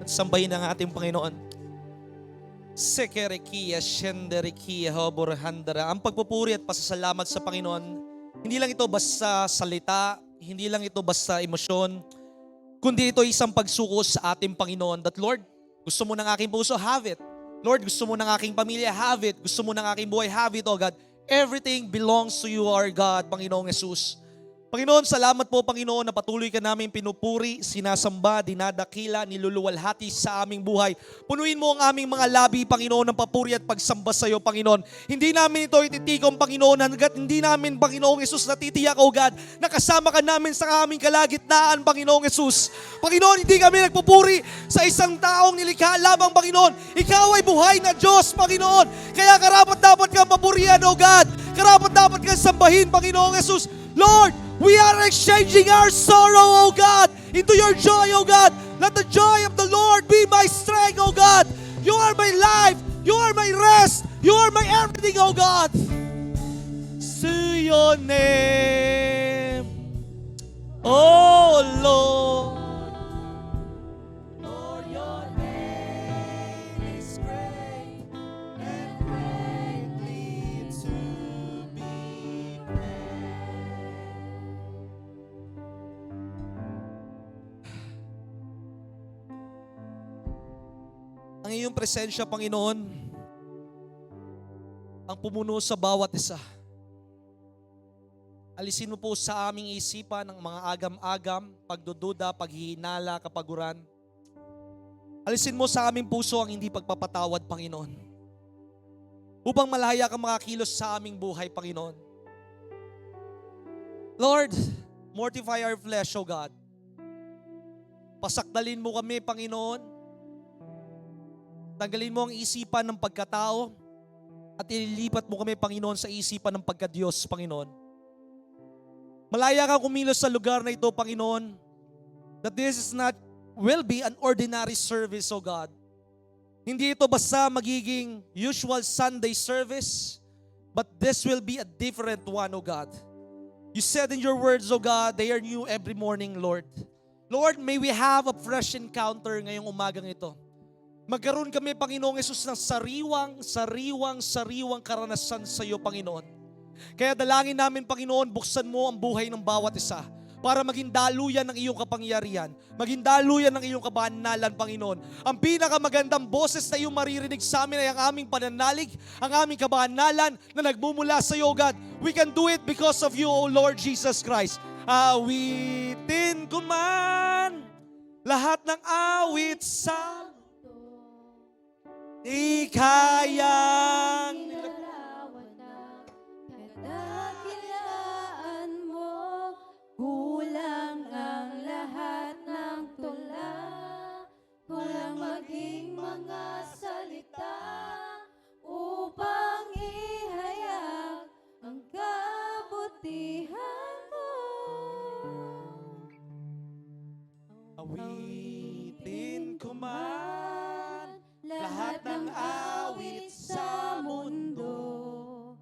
at sambahin ang ating Panginoon. Sekerikia, Shenderikia, Hoborhandara. Ang pagpupuri at pasasalamat sa Panginoon, hindi lang ito basta salita, hindi lang ito basta emosyon, kundi ito isang pagsuko sa ating Panginoon. That Lord, gusto mo ng aking puso, have it. Lord, gusto mo ng aking pamilya, have it. Gusto mo ng aking buhay, have it, oh God. Everything belongs to you, our God, Panginoong Jesus. Panginoon, salamat po, Panginoon, na patuloy ka namin pinupuri, sinasamba, dinadakila, niluluwalhati sa aming buhay. Punuin mo ang aming mga labi, Panginoon, ng papuri at pagsamba sa iyo, Panginoon. Hindi namin ito ititikong, Panginoon, hanggat hindi namin, Panginoong Jesus, natitiyak, O God, na kasama ka namin sa aming kalagitnaan, Panginoong Jesus. Panginoon, hindi kami nagpupuri sa isang taong nilikha lamang, Panginoon. Ikaw ay buhay na Diyos, Panginoon. Kaya karapat dapat kang papurihan, O God. Karapat dapat kang sambahin, Panginoong Jesus. Lord, we are exchanging our sorrow, O God, into your joy, O God. Let the joy of the Lord be my strength, O God. You are my life. You are my rest. You are my everything, O God. To your name, O Lord. Lord, your name is great and greatly to be praised. Ang iyong presensya, Panginoon, ang pumuno sa bawat isa. Alisin mo po sa aming isipan ang mga agam-agam, pagdududa, paghihinala, kapaguran. Alisin mo sa aming puso ang hindi pagpapatawad, Panginoon. Upang malaya ka makakilos sa aming buhay, Panginoon. Lord, mortify our flesh, O God. Pasakdalin mo kami, Panginoon. Tanggalin mo ang isipan ng pagkatao at ililipat mo kami, Panginoon, sa isipan ng pagka-Diyos, Panginoon. Malaya kang kumilos sa lugar na ito, Panginoon, that this is not, will be an ordinary service, O God. Hindi ito basta magiging usual Sunday service, but this will be a different one, O God. You said in your words, O God, they are new every morning, Lord. Lord, may we have a fresh encounter ngayong umagang ito. Magkaroon kami, Panginoong Yesus, ng sariwang karanasan sa iyo, Panginoon. Kaya dalangin namin, Panginoon, buksan mo ang buhay ng bawat isa para maging daluyan ng iyong kapangyarihan, maging daluyan ng iyong kabanalan, Panginoon. Ang pinakamagandang boses na iyong maririnig sa amin ay ang aming pananalig, ang aming kabanalan na nagmumula sa iyo, God. We can do it because of you, O Lord Jesus Christ. Awitin ko man lahat ng awit sa di kayang nilalawan ng kadakilaan mo. Kulang ang lahat ng tula, kulang maging mga salita upang ihayag ang kabutihan mo. awitin ko man lahat ng awit sa mundo,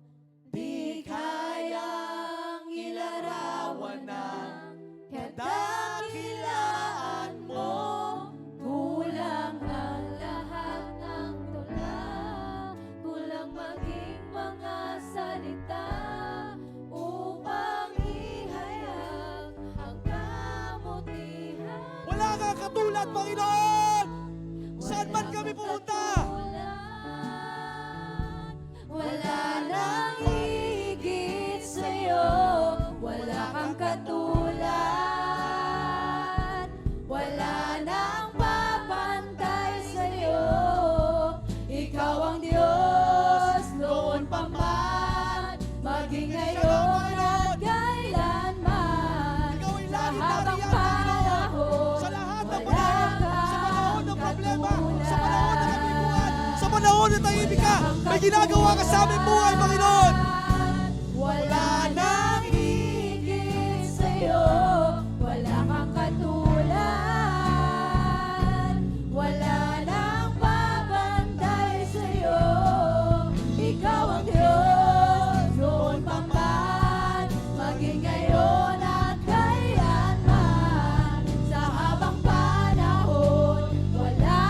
di kayang ilarawan ng kadakilaan mo. Kulang ang lahat ng tula, kulang maging mga salita upang ihayag ang kabutihan. Wala kang katulad, Panginoon! Saan man kami pumunta? Wala nang higit sa'yo, wala kang katulad, wala nang papantay sa'yo. Ikaw ang Diyos, noon pa man, maging ngayon at kailanman. Ikaw ay Sa laging habang nariyan, panahon, sa lahat ng wala panahon, sa panahon ng kang problema, katulad. sa panahon ng kabibuan, sa panahon ng tahimik ka, may ginagawa ka sa aming buhay, Panginoon. Wala nang higit sa'yo, wala kang katulad, wala nang babantay sa'yo. Ikaw ang Diyos, noon pa man, maging ngayon at kailanman. Sa habang panahon, wala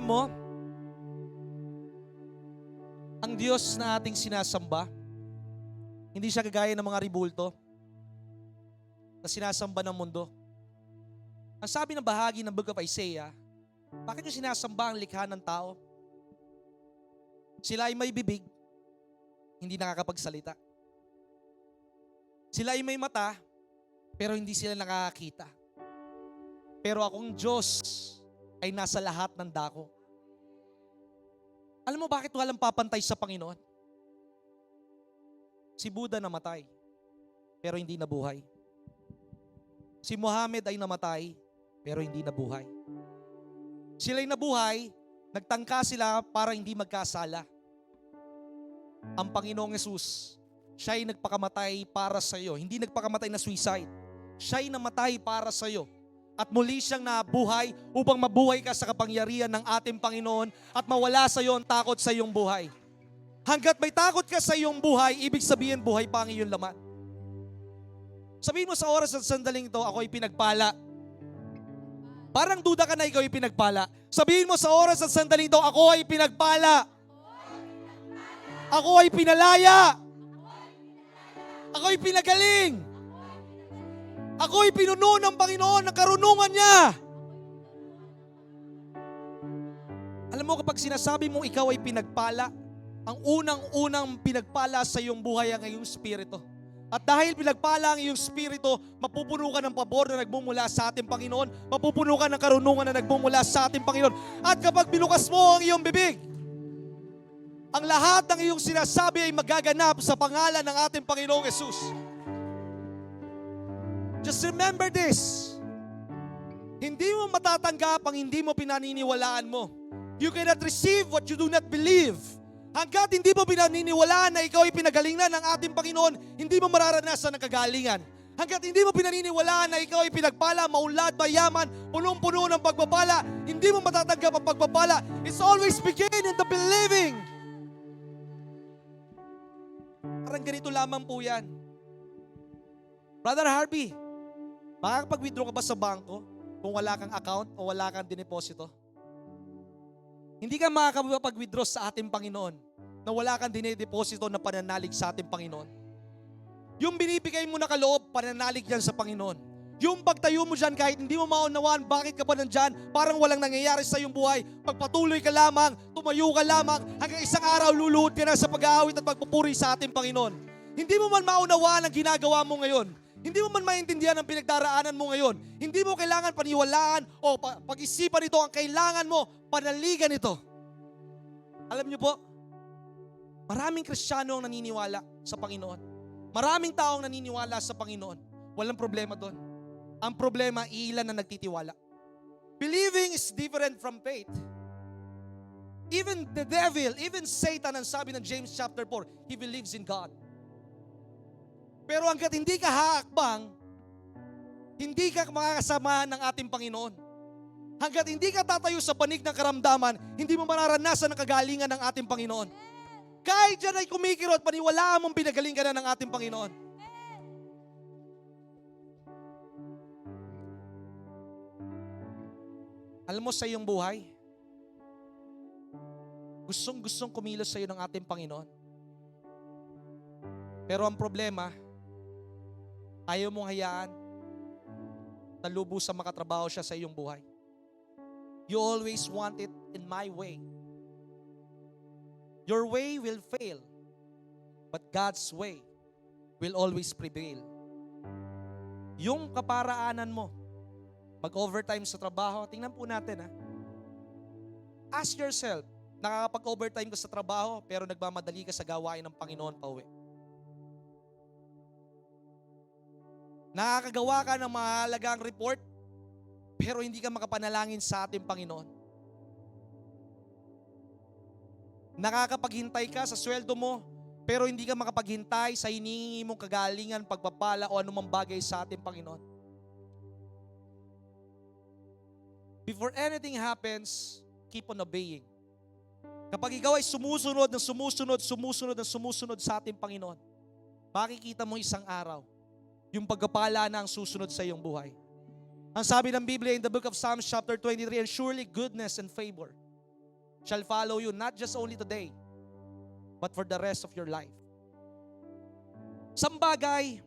Alam mo, ang Diyos na ating sinasamba, hindi siya kagaya ng mga ribulto na sinasamba ng mundo. Ang sabi ng bahagi ng Book of Isaiah, bakit yung sinasamba ang likha ng tao? Sila ay may bibig, hindi nakakapagsalita. Sila ay may mata, pero hindi sila nakakakita. Pero akong Diyos ay nasa lahat ng dako. Alam mo bakit walang papantay sa Panginoon? Si Buddha namatay, pero hindi nabuhay. Si Muhammad ay namatay, pero hindi nabuhay. Sila'y nabuhay, nagtangka sila para hindi magkasala. Ang Panginoong Yesus, siya ay nagpakamatay para sa iyo. Hindi nagpakamatay na suicide. Siya ay namatay para sa iyo. At muli siyang nabuhay upang mabuhay ka sa kapangyarihan ng ating Panginoon at mawala sa iyo ang takot sa iyong buhay. Hanggat may takot ka sa iyong buhay, ibig sabihin buhay pa ang iyong laman. Sabihin mo sa oras at sandaling ito, ako ay pinagpala. Parang duda ka na ikaw ay pinagpala. Sabihin mo sa oras at sandaling ito, ako ay pinagpala. Ako ay pinalaya. Ako ay pinagaling. Ako ay pinuno ng Panginoon ng karunungan niya. Alam mo kapag sinasabi mo ikaw ay pinagpala, ang unang-unang pinagpala sa iyong buhay ang iyong spirito. At dahil pinagpala ang iyong spirito, mapupuno ka ng pabor na nagmumula sa ating Panginoon, mapupuno ka ng karunungan na nagmumula sa ating Panginoon. At kapag binukas mo ang iyong bibig, ang lahat ng iyong sinasabi ay magaganap sa pangalan ng ating Panginoong Yesus. Just remember this. Hindi mo matatanggap ang hindi mo pinaniniwalaan mo. You cannot receive what you do not believe. Hanggat hindi mo pinaniniwalaan na ikaw ay pinagalingan ng ating Panginoon, hindi mo mararanasan ang kagalingan. Hanggat hindi mo pinaniniwalaan na ikaw ay pinagpala, maunlad, mayaman, punong-puno ng pagpapala, hindi mo matatanggap ang pagpapala. It's always begin in the believing. Parang ganito lamang po yan. Brother Harvey, makakapag-withdraw ka ba sa bangko kung wala kang account o wala kang dineposito? Hindi ka makakapag-withdraw sa ating Panginoon na wala kang dinedeposito na pananalig sa ating Panginoon. Yung binibigay mo na kaloob, pananalig yan sa Panginoon. Yung pagtayo mo dyan kahit hindi mo maunawaan bakit ka pa nandyan, parang walang nangyayari sa iyong buhay, pagpatuloy ka lamang, tumayo ka lamang, hanggang isang araw luluhod ka na sa pag-aawit at pagpupuri sa ating Panginoon. Hindi mo man maunawaan ang ginagawa mo ngayon. Hindi mo man maintindihan ang pinagdaraanan mo ngayon. Hindi mo kailangan paniwalaan o pag-isipan ito. Ang kailangan mo, panaligan ito. Alam niyo po, maraming Kristiyano ang naniniwala sa Panginoon. Maraming taong naniniwala sa Panginoon. Walang problema doon. Ang problema, ilan na nagtitiwala. Believing is different from faith. Even the devil, even Satan, ang sabi ng James chapter 4, he believes in God. Pero hanggat hindi ka haakbang, hindi ka makakasama ng ating Panginoon. Hanggat hindi ka tatayo sa panig ng karamdaman, hindi mo mararanasan ang kagalingan ng ating Panginoon. Kahit dyan ay kumikirot, paniwalaan mong pinagaling ka na ng ating Panginoon. Alam mo sa iyong buhay, gustong kumilos sa iyo ng ating Panginoon. Pero ang problema, ayaw mong hayaan na lubusan makatrabaho siya sa iyong buhay. You always want it in my way. Your way will fail, but God's way will always prevail. Yung kaparaanan mo, mag-overtime sa trabaho, tingnan po natin ha. Ask yourself, nakakapag-overtime ka sa trabaho pero nagmamadali ka sa gawain ng Panginoon pauwi. Nakakagawa ka ng mahalagang report pero hindi ka makapanalangin sa ating Panginoon. Nakakapaghintay ka sa sweldo mo pero hindi ka makapaghintay sa hinihingi mong kagalingan, pagpapala o anumang bagay sa ating Panginoon. Before anything happens, keep on obeying. Kapag ikaw ay sumusunod sa ating Panginoon, makikita mo isang araw, yung pagpapala na ang susunod sa iyong buhay. Ang sabi ng Biblia in the book of Psalms chapter 23, and surely goodness and favor shall follow you, not just only today, but for the rest of your life. Isang bagay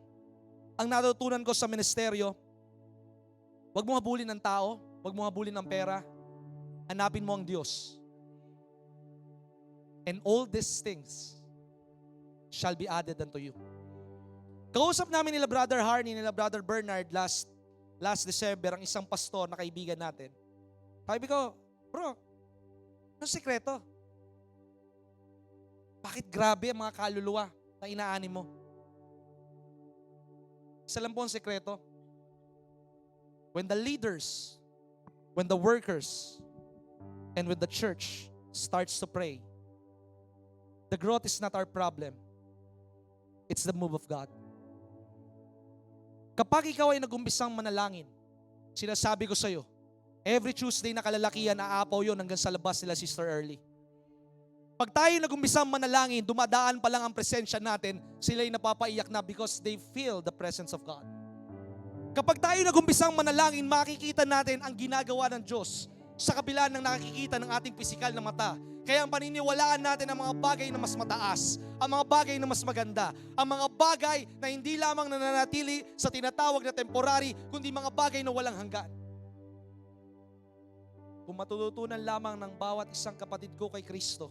ang natutunan ko sa ministeryo, huwag mo habulin ng tao, huwag mo habulin ng pera, hanapin mo ang Diyos. And all these things shall be added unto you. Kausap namin nila Brother Harney, nila Brother Bernard last December, ang isang pastor na kaibigan natin. Sabi ko, bro, anong sikreto? Bakit grabe ang mga kaluluwa na inaani mo? Isa lang po ang sekreto. When the leaders, when the workers, and when the church starts to pray, the growth is not our problem. It's the move of God. Kapag ikaw ay nag-umpisang manalangin, sinasabi ko sa iyo, every Tuesday na kalalakihan, aapaw yun hanggang sa labas nila Sister Early. Pag tayo nag-umpisang manalangin, dumadaan pa lang ang presensya natin, sila'y napapaiyak na because they feel the presence of God. Kapag tayo nag-umpisang manalangin, makikita natin ang ginagawa ng Diyos sa kabila ng nakikita ng ating pisikal na mata. Kaya ang paniniwalaan natin ang mga bagay na mas mataas, ang mga bagay na mas maganda, ang mga bagay na hindi lamang nananatili sa tinatawag na temporary, kundi mga bagay na walang hanggan. Kung matututunan lamang ng bawat isang kapatid ko kay Kristo,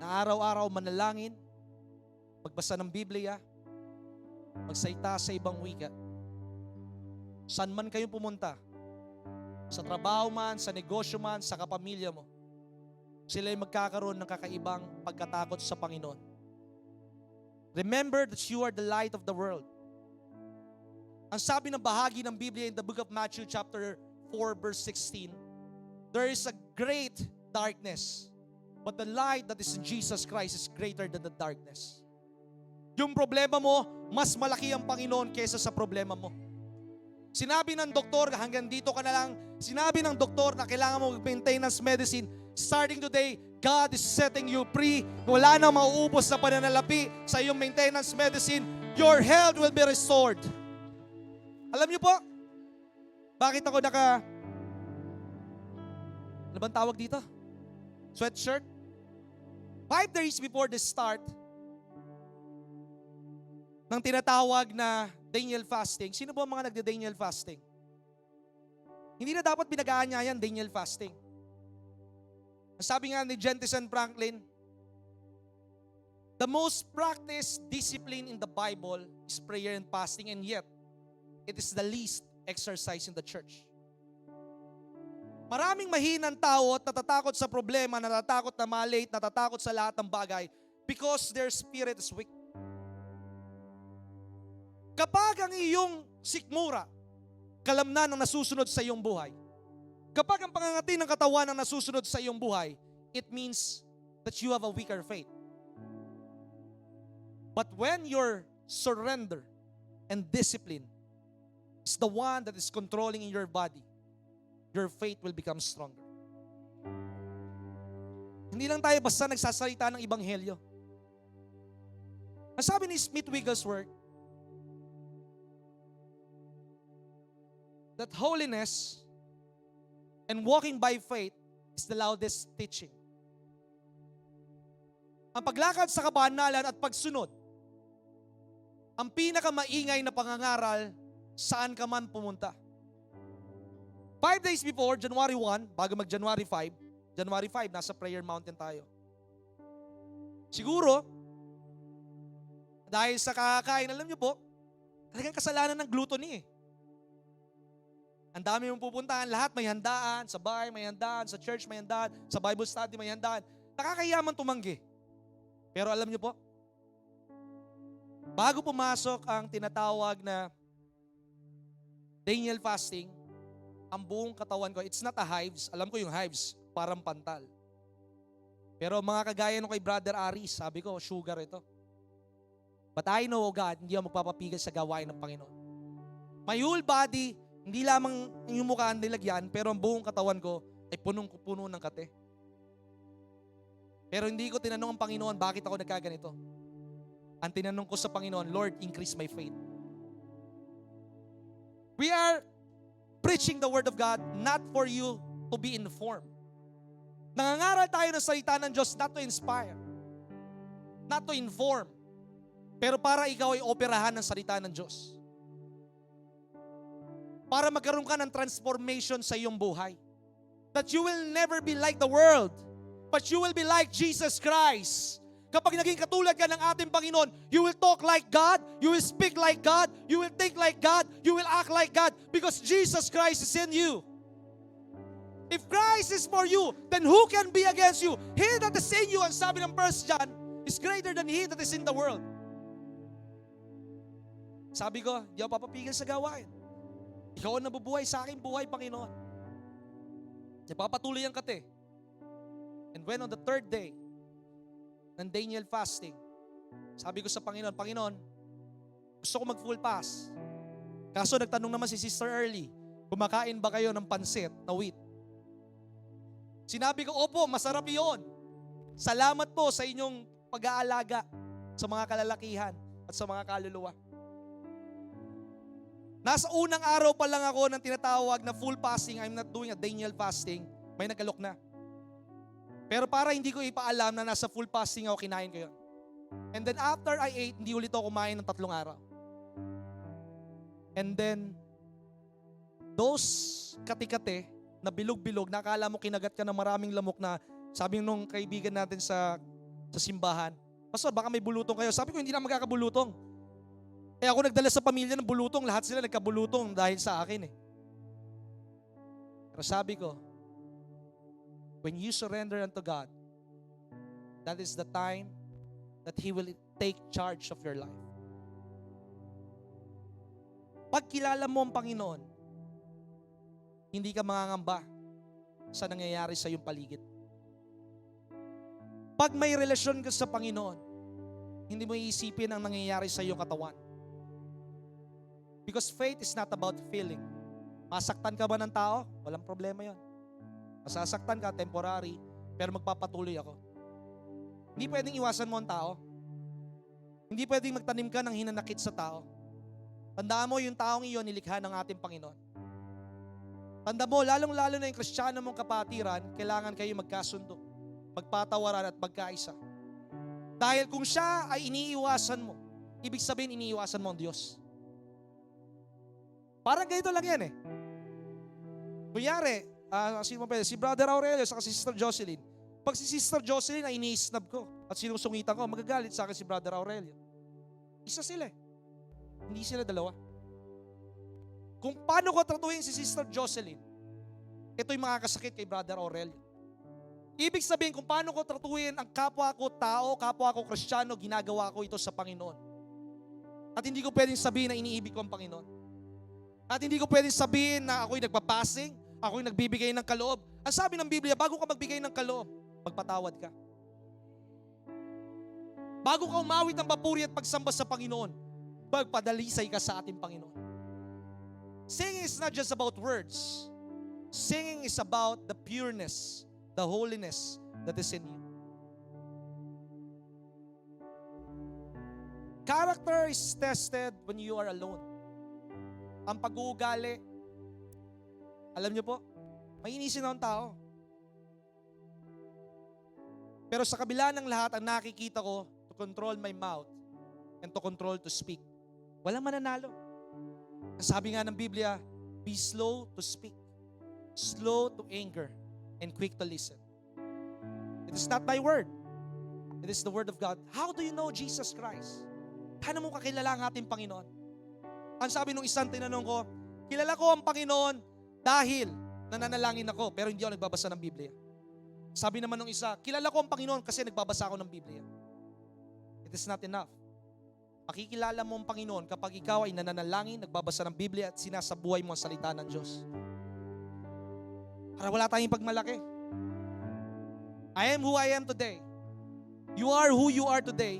na araw-araw manalangin, magbasa ng Biblia, magsalita sa ibang wika, saan man kayong pumunta, sa trabaho man, sa negosyo man, sa kapamilya mo, sila ay magkakaroon ng kakaibang pagkatakot sa Panginoon. Remember that you are the light of the world. Ang sabi ng bahagi ng Biblia in the book of Matthew chapter 4 verse 16, there is a great darkness, but the light that is in Jesus Christ is greater than the darkness. Yung problema mo, mas malaki ang Panginoon kaysa sa problema mo. Sinabi ng doktor, hanggang dito ka na lang. Sinabi ng doktor na kailangan mo maintenance medicine. Starting today, God is setting you free. Wala nang mauubos na pananalapi sa iyong maintenance medicine. Your health will be restored. Alam niyo po, bakit ako ano bang tawag dito? Sweatshirt? 5 days before the start ng tinatawag na Daniel fasting. Sino po ang mga nagde-Daniel fasting? Hindi na dapat pinag-aanyayan Daniel fasting. Ang sabi nga ni Jentison Franklin, the most practiced discipline in the Bible is prayer and fasting, and yet it is the least exercise in the church. Maraming mahinang tao at natatakot sa problema, natatakot na malate, natatakot sa lahat ng bagay because their spirit is weak. Kapag ang iyong sikmura, kalamnan ang nasusunod sa iyong buhay, kapag ang pangangati ng katawan ang nasusunod sa iyong buhay, it means that you have a weaker faith. But when your surrender and discipline is the one that is controlling in your body, your faith will become stronger. Hindi lang tayo basta nagsasalita ng Ebanghelyo. Ang sabi ni Smith Wigglesworth, that holiness and walking by faith is the loudest teaching. Ang paglakad sa kabanalan at pagsunod, ang pinakamaingay na pangangaral saan ka man pumunta. 5 days before, January 1, bago mag-January 5, January 5, nasa prayer mountain tayo. Siguro, dahil sa kakakain, alam niyo po, talagang kasalanan ng gluttony eh. Ang dami mong pupuntahan, lahat may handaan, sa bahay may handaan, sa church may handaan, sa Bible study may handaan. Nakakayaman tumanggi. Pero alam niyo po, bago pumasok ang tinatawag na Daniel fasting, ang buong katawan ko, it's not a hives. Alam ko yung hives, parang pantal. Pero mga kagaya nung kay Brother Aris, sabi ko, sugar ito. But I know, oh God, hindi ako magpapapigil sa gawain ng Panginoon. My whole body, hindi lamang yung mukha ang nilagyan, pero ang buong katawan ko ay punong-puno ng kate. Pero hindi ko tinanong ang Panginoon, bakit ako nagkaganito? Ang tinanong ko sa Panginoon, Lord, increase my faith. We are preaching the Word of God not for you to be informed. Nangangaral tayo ng salita ng Diyos not to inspire, not to inform, pero para ikaw ay operahan ng salita ng Diyos. Para magkaroon ka ng transformation sa iyong buhay. That you will never be like the world, but you will be like Jesus Christ. Kapag naging katulad ka ng ating Panginoon, you will talk like God, you will speak like God, you will think like God, you will act like God, because Jesus Christ is in you. If Christ is for you, then who can be against you? He that is in you, ang sabi ng 1 John, is greater than he that is in the world. Sabi ko, di ako papapigil sa gawain. Ikaw ang nabubuhay sa aking buhay, Panginoon. Napapatuloy ang kate. And when on the 3rd day ng Daniel fasting, sabi ko sa Panginoon, Panginoon, gusto ko mag-full fast. Kaso nagtanong naman si Sister Early, kumakain ba kayo ng pansit na wheat? Sinabi ko, opo, masarap yun. Salamat po sa inyong pag-aalaga sa mga kalalakihan at sa mga kaluluwa. Nasa unang araw pa lang ako ng tinatawag na full fasting. I'm not doing a Daniel fasting. May nagkalok na. Pero para hindi ko ipaalam na nasa full fasting ako, kinain ko yun. And then after I ate, hindi ulit ako kumain ng 3 araw. And then, those kati-kati na bilog-bilog, nakala mo kinagat ka ng maraming lamok na sabi nung kaibigan natin sa simbahan, Pastor, baka may bulutong kayo. Sabi ko, hindi na magkakabulutong. Eh ako nagdala sa pamilya ng bulutong, lahat sila nagkabulutong dahil sa akin eh. Pero sabi ko, when you surrender unto God, that is the time that He will take charge of your life. Pag kilala mo ang Panginoon, hindi ka mangangamba sa nangyayari sa iyong paligid. Pag may relasyon ka sa Panginoon, hindi mo iisipin ang nangyayari sa iyong katawan. Because faith is not about feeling. Masaktan ka ba ng tao? Walang problema yon. Masasaktan ka, temporary, pero magpapatuloy ako. Hindi pwedeng iwasan mo ang tao. Hindi pwedeng magtanim ka ng hinanakit sa tao. Tandaan mo, yung taong iyon nilikha ng ating Panginoon. Tanda mo, lalong-lalo na yung Kristiyano mong kapatiran, kailangan kayo magkasundo, magpatawaran at magkaisa. Dahil kung siya ay iniiwasan mo, ibig sabihin iniiwasan mo ang Diyos. Parang ganito lang yan eh. Kunyari, si Brother Aurelio sa si Sister Jocelyn. Pag si Sister Jocelyn ay ini-snub ko at sinusungitan ko, magagalit sa akin si Brother Aurelio. Isa sila eh. Hindi sila dalawa. Kung paano ko tratuhin si Sister Jocelyn, ito'y makakasakit kay Brother Aurelio. Ibig sabihin, kung paano ko tratuhin ang kapwa ko tao, kapwa ko Kristiyano, ginagawa ko ito sa Panginoon. At hindi ko pwedeng sabihin na iniibig ko ang Panginoon. At hindi ko pwedeng sabihin na ako'y nagpapasing, ako'y nagbibigay ng kaloob. Ang sabi ng Biblia, bago ka magbigay ng kaloob, magpatawad ka. Bago ka umawit ng papuri at pagsamba sa Panginoon, magpadalisay ka sa ating Panginoon. Singing is not just about words. Singing is about the pureness, the holiness that is in you. Character is tested when you are alone. Ang pag-uugali, alam niyo po, mainisin ang tao. Pero sa kabila ng lahat, ang nakikita ko, to control my mouth and to control to speak. Walang mananalo. Ang sabi nga ng Biblia, be slow to speak, slow to anger, and quick to listen. It is not my word. It is the word of God. How do you know Jesus Christ? Paano mo kakilala ang ating Panginoon? Ang sabi nung isang tinanong ko, kilala ko ang Panginoon dahil nananalangin ako, pero hindi ako nagbabasa ng Biblia. Sabi naman nung isa, kilala ko ang Panginoon kasi nagbabasa ako ng Biblia. It is not enough. Makikilala mo ang Panginoon kapag ikaw ay nananalangin, nagbabasa ng Biblia at sinasabuhay mo ang salita ng Diyos. Para wala tayong pagmalaki. I am who I am today. You are who you are today.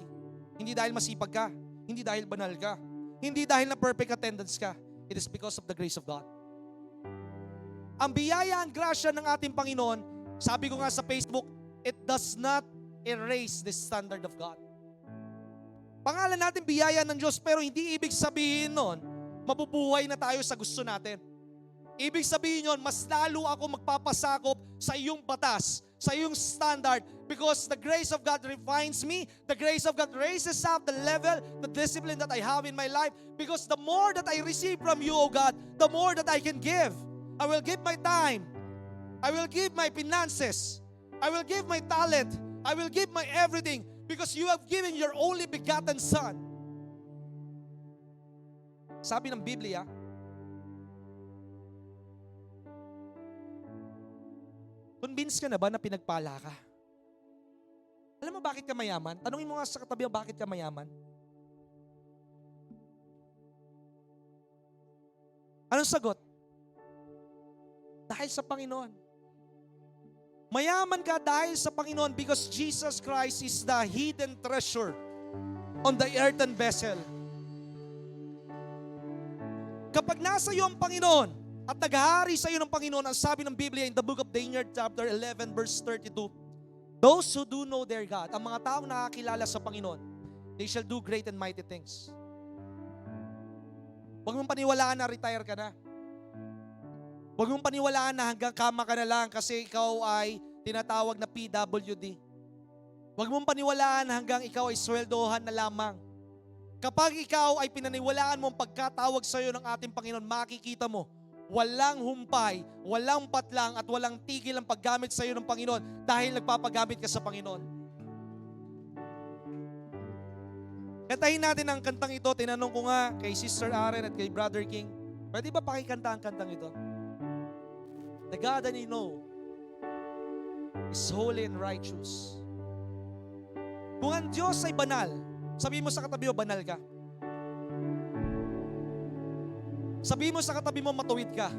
Hindi dahil masipag ka, hindi dahil banal ka, hindi dahil na perfect attendance ka. It is because of the grace of God. Ang biyaya, ang grasya ng ating Panginoon, sabi ko nga sa Facebook, it does not erase the standard of God. Pangalan natin biyaya ng Diyos, pero hindi ibig sabihin nun, mabubuhay na tayo sa gusto natin. Ibig sabihin nun, mas lalo ako magpapasakop sa iyong batas, sa iyong standard because the grace of God refines me. The grace of God raises up the level, the discipline that I have in my life because the more that I receive from you, O God, the more that I can give. I will give my time. I will give my finances. I will give my talent. I will give my everything because you have given your only begotten Son. Sabi ng Biblia, convinced ka na ba na pinagpala ka? Alam mo bakit ka mayaman? Tanungin mo nga sa katabi mo, bakit ka mayaman? Anong sagot? Dahil sa Panginoon. Mayaman ka dahil sa Panginoon because Jesus Christ is the hidden treasure on the earthen vessel. Kapag nasa iyo ang Panginoon, at naghahari sa iyo ng Panginoon, ang sabi ng Biblia in the book of Daniel chapter 11 verse 32, those who do know their God, ang mga taong nakakilala sa Panginoon, they shall do great and mighty things. Huwag mong paniwalaan na retire ka na. Huwag mong paniwalaan na hanggang kama ka na lang kasi ikaw ay tinatawag na PWD. Huwag mong paniwalaan na hanggang ikaw ay sweldohan na lamang. Kapag ikaw ay pinaniwalaan mo ang pagkatawag sa iyo ng ating Panginoon, makikita mo, walang humpay, walang patlang at walang tigil ang paggamit sa iyo ng Panginoon dahil nagpapagamit ka sa Panginoon. Kantahin natin ang kantang ito. Tinanong ko nga kay Sister Aren at kay Brother King, pwede ba pakikanta ang kantang ito? The God that you know is holy and righteous. Kung ang Diyos ay banal, sabihin mo sa katabi mo, banal ka. Sabihin mo sa katabi mo, matuwid ka.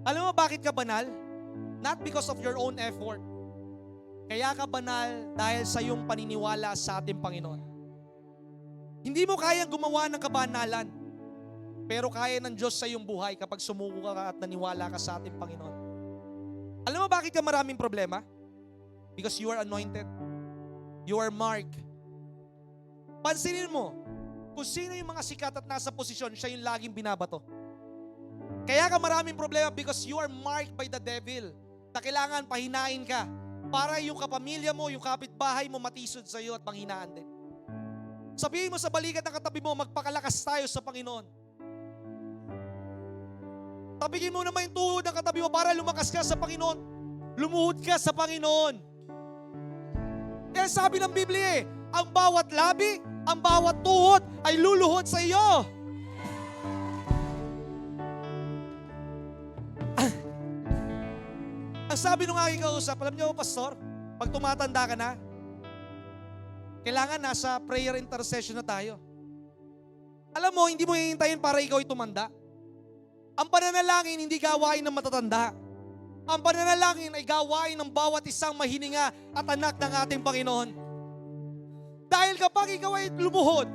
Alam mo bakit ka banal? Not because of your own effort. Kaya ka banal dahil sa iyong paniniwala sa ating Panginoon. Hindi mo kayang gumawa ng kabanalan, pero kaya ng Diyos sa iyong buhay kapag sumuko ka at naniwala ka sa ating Panginoon. Alam mo bakit ka maraming problema? Because you are anointed. You are marked. Pansinin mo, kung sino yung mga sikat at nasa posisyon, siya yung laging binabato. Kaya ka maraming problema because you are marked by the devil. Na kailangan pahinain ka para yung kapamilya mo, yung kapitbahay mo matisod sa iyo at panghinaan din. Sabihin mo sa balikat ng katabi mo, magpakalakas tayo sa Panginoon. Tabigin mo naman yung tuhod ng katabi mo para lumakas ka sa Panginoon. Lumuhod ka sa Panginoon. Kaya sabi ng Biblia, ang bawat labi, ang bawat tuhod ay luluhod sa iyo. Ang sabi nung aking kausap, alam niyo, Pastor, pag tumatanda ka na, kailangan nasa prayer intercession na tayo. Alam mo, hindi mo hihintayin para ikaw ay tumanda. Ang pananalangin, hindi gawain ng matatanda. Ang pananalangin ay gawain ng bawat isang mahininga at anak ng ating Panginoon. Dahil kapag ikaw ay lumuhod,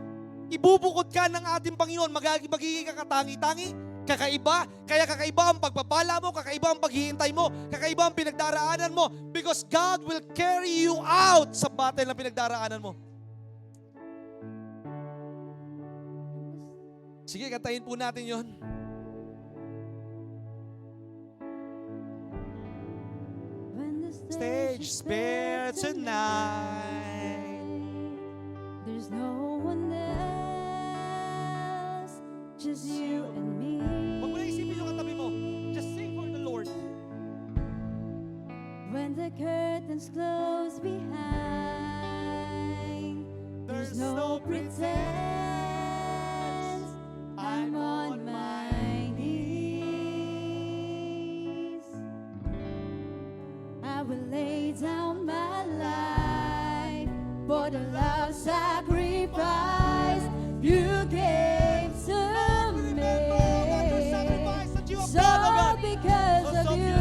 ibubukod ka ng ating Panginoon, magiging ka katangi-tangi, kakaiba, kaya kakaiba ang pagpapala mo, kakaiba ang paghihintay mo, kakaiba ang pinagdaraanan mo, because God will carry you out sa battle na pinagdaraanan mo. Sige, kantahin po natin yon. Stage is bare tonight. There's no one else, just you and me. Huwag mo na isipin yung katabi mo. Just sing for the Lord. When the curtains close behind, there's no pretense. I'm on my knees. I will lay down my life for the love sacrifice you gave to me. So because of you,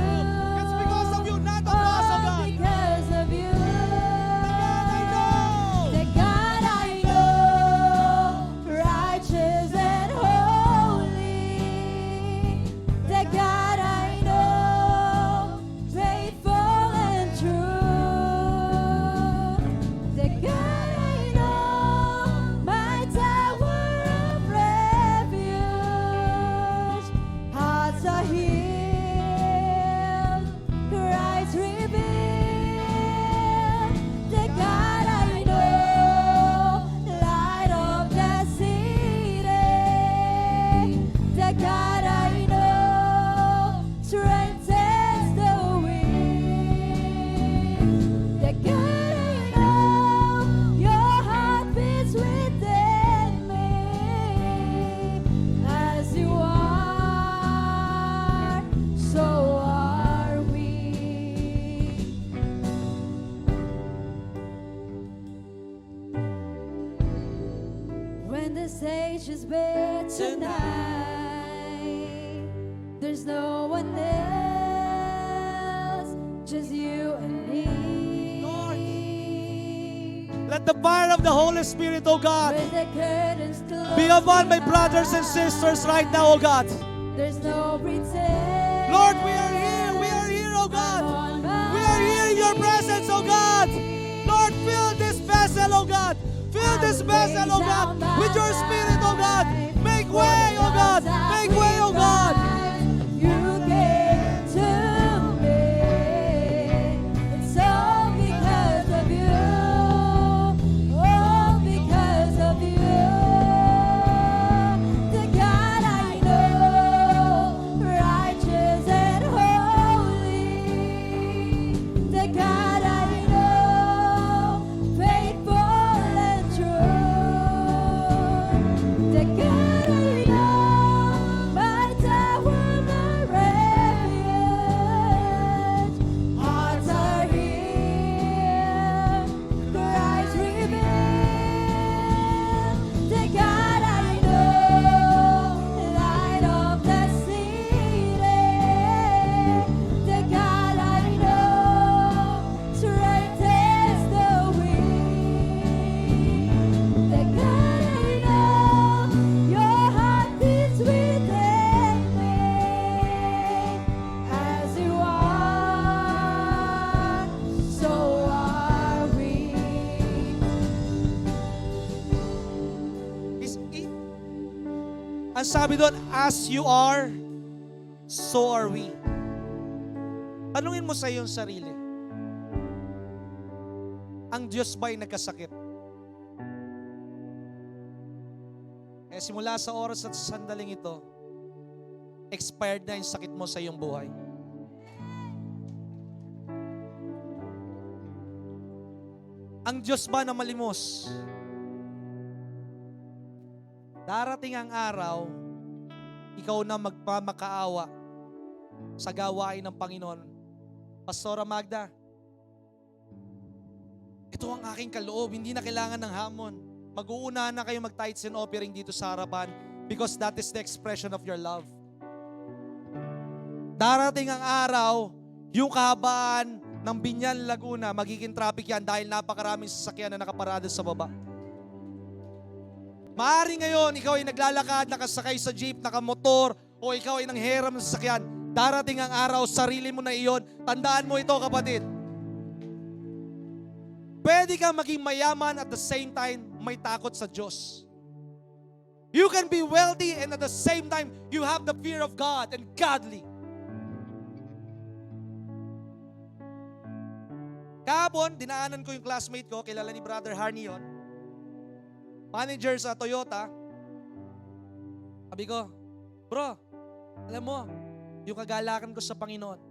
It's because of you, not because of all God. because of you, The God I know. the God I know, righteous and holy, the God I know, faithful and true, the God I know, my tower of refuge, hearts are healed Temptation's bed tonight. There's no one else, just you and me. Let the fire of the Holy Spirit, oh God, With the curtains closed be upon my tonight, brothers and sisters right now, oh God. There's no pretend. Lord, we are here, oh God. We are here in your presence, oh God. Lord, fill this vessel, oh God. Fill this vessel, oh God, with your spirit, oh God. Make way, oh God. Make way, oh God. You gave to me. It's all because of you. All because of you. The God I know, righteous and holy. The God I know, faithful and true. The God I know, my tower, my refuge. Hearts are here, Christ revealed. The God I know, light of the city. The God I know, strengthens the weak. The God I know, your heart beats within me as you are, so are we. Ang sabi doon, as you are, so are we. Tanungin mo sa iyong sarili, ang Diyos ba'y nagkasakit? Kaya simula sa oras at sa sandaling ito, expired na yung sakit mo sa iyong buhay. Ang Diyos ba na malimos? Darating ang araw, ikaw na magpamakaawa sa gawain ng Panginoon. Pastora Magda, ito ang aking kaloob, hindi na kailangan ng hamon. Mag-uuna na kayo mag-tithes and offering dito sa harapan because that is the expression of your love. Darating ang araw, yung kahabaan ng Binyan, Laguna, magiging traffic yan dahil napakaraming sasakyan na nakaparada sa baba. Maaari ngayon, ikaw ay naglalakad, nakasakay sa jeep, nakamotor, o ikaw ay nanghiram ng sasakyan. Darating ang araw, sarili mo na iyon. Tandaan mo ito, kapatid. Pwede kang maging mayaman at the same time, may takot sa Diyos. You can be wealthy and at the same time, you have the fear of God and godly. Kahapon, dinaanan ko yung classmate ko, kilala ni Brother Harney yun. Manager sa Toyota. Sabi ko, bro, alam mo, yung kagalakan ko sa Panginoon,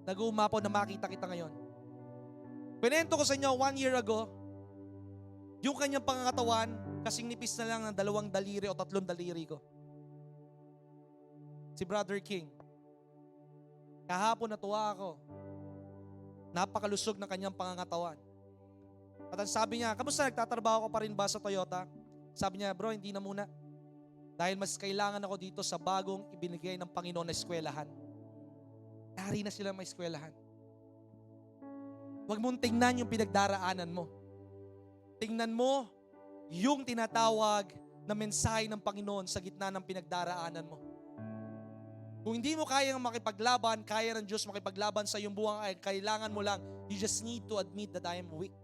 nag-uumapaw na makita kita ngayon. Pinento ko sa inyo 1 year ago, yung kanyang pangangatawan, kasing nipis na lang ng 2 daliri o 3 daliri ko. Si Brother King. Kahapon natuwa ako. Napakalusog ng kanyang pangangatawan. At ang sabi niya, kamusta, nagtatrabaho ko pa rin ba sa Toyota? Sabi niya, bro, hindi na muna. Dahil mas kailangan ako dito sa bagong ibinigay ng Panginoon na eskwelahan. Dari na sila may eskwelahan. Huwag mong tingnan yung pinagdaraanan mo. Tingnan mo yung tinatawag na mensahe ng Panginoon sa gitna ng pinagdaraanan mo. Kung hindi mo kayang makipaglaban, kaya ng Diyos makipaglaban sa iyong buhay, kailangan mo lang, you just need to admit that I am weak.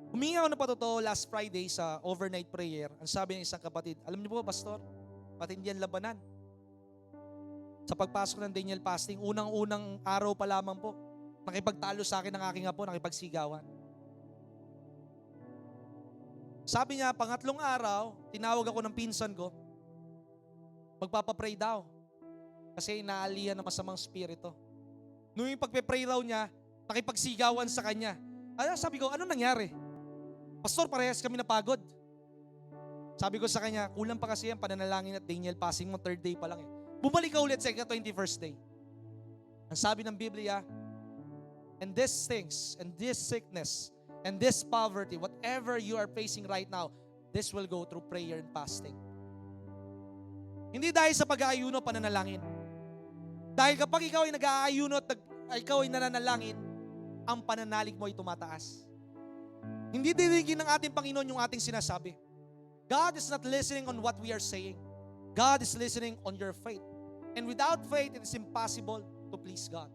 Huminga ako na patotoo last Friday sa overnight prayer. Ang sabi ng isang kapatid, alam niyo po, Pastor, matindi ang labanan. Sa pagpasok ng Daniel fasting, unang-unang araw pa lamang po, nakipagtalo sa akin ng aking apo, nakipagsigawan. Sabi niya, pangatlong araw, tinawag ako ng pinsan ko, magpapapray daw. Kasi inaalihan ng masamang spirito. Nung yung pagpe-pray raw niya, nakipagsigawan sa kanya. Sabi ko, ano nangyari? Pastor, parehas kami napagod. Sabi ko sa kanya, kulang pa kasi yan pananalangin at Daniel fasting mo, 3rd day pa lang eh. Bumalik ka ulit sa 21st day. Ang sabi ng Biblia, and these things, and this sickness And this poverty, whatever you are facing right now, this will go through prayer and fasting. Hindi dahil sa pag-aayuno, pananalangin. Dahil kapag ikaw ay nag-aayuno at ikaw ay nananalangin, ang pananalig mo ay tumataas. Hindi dinigin ng ating Panginoon yung ating sinasabi. God is not listening on what we are saying. God is listening on your faith. And without faith, it is impossible to please God.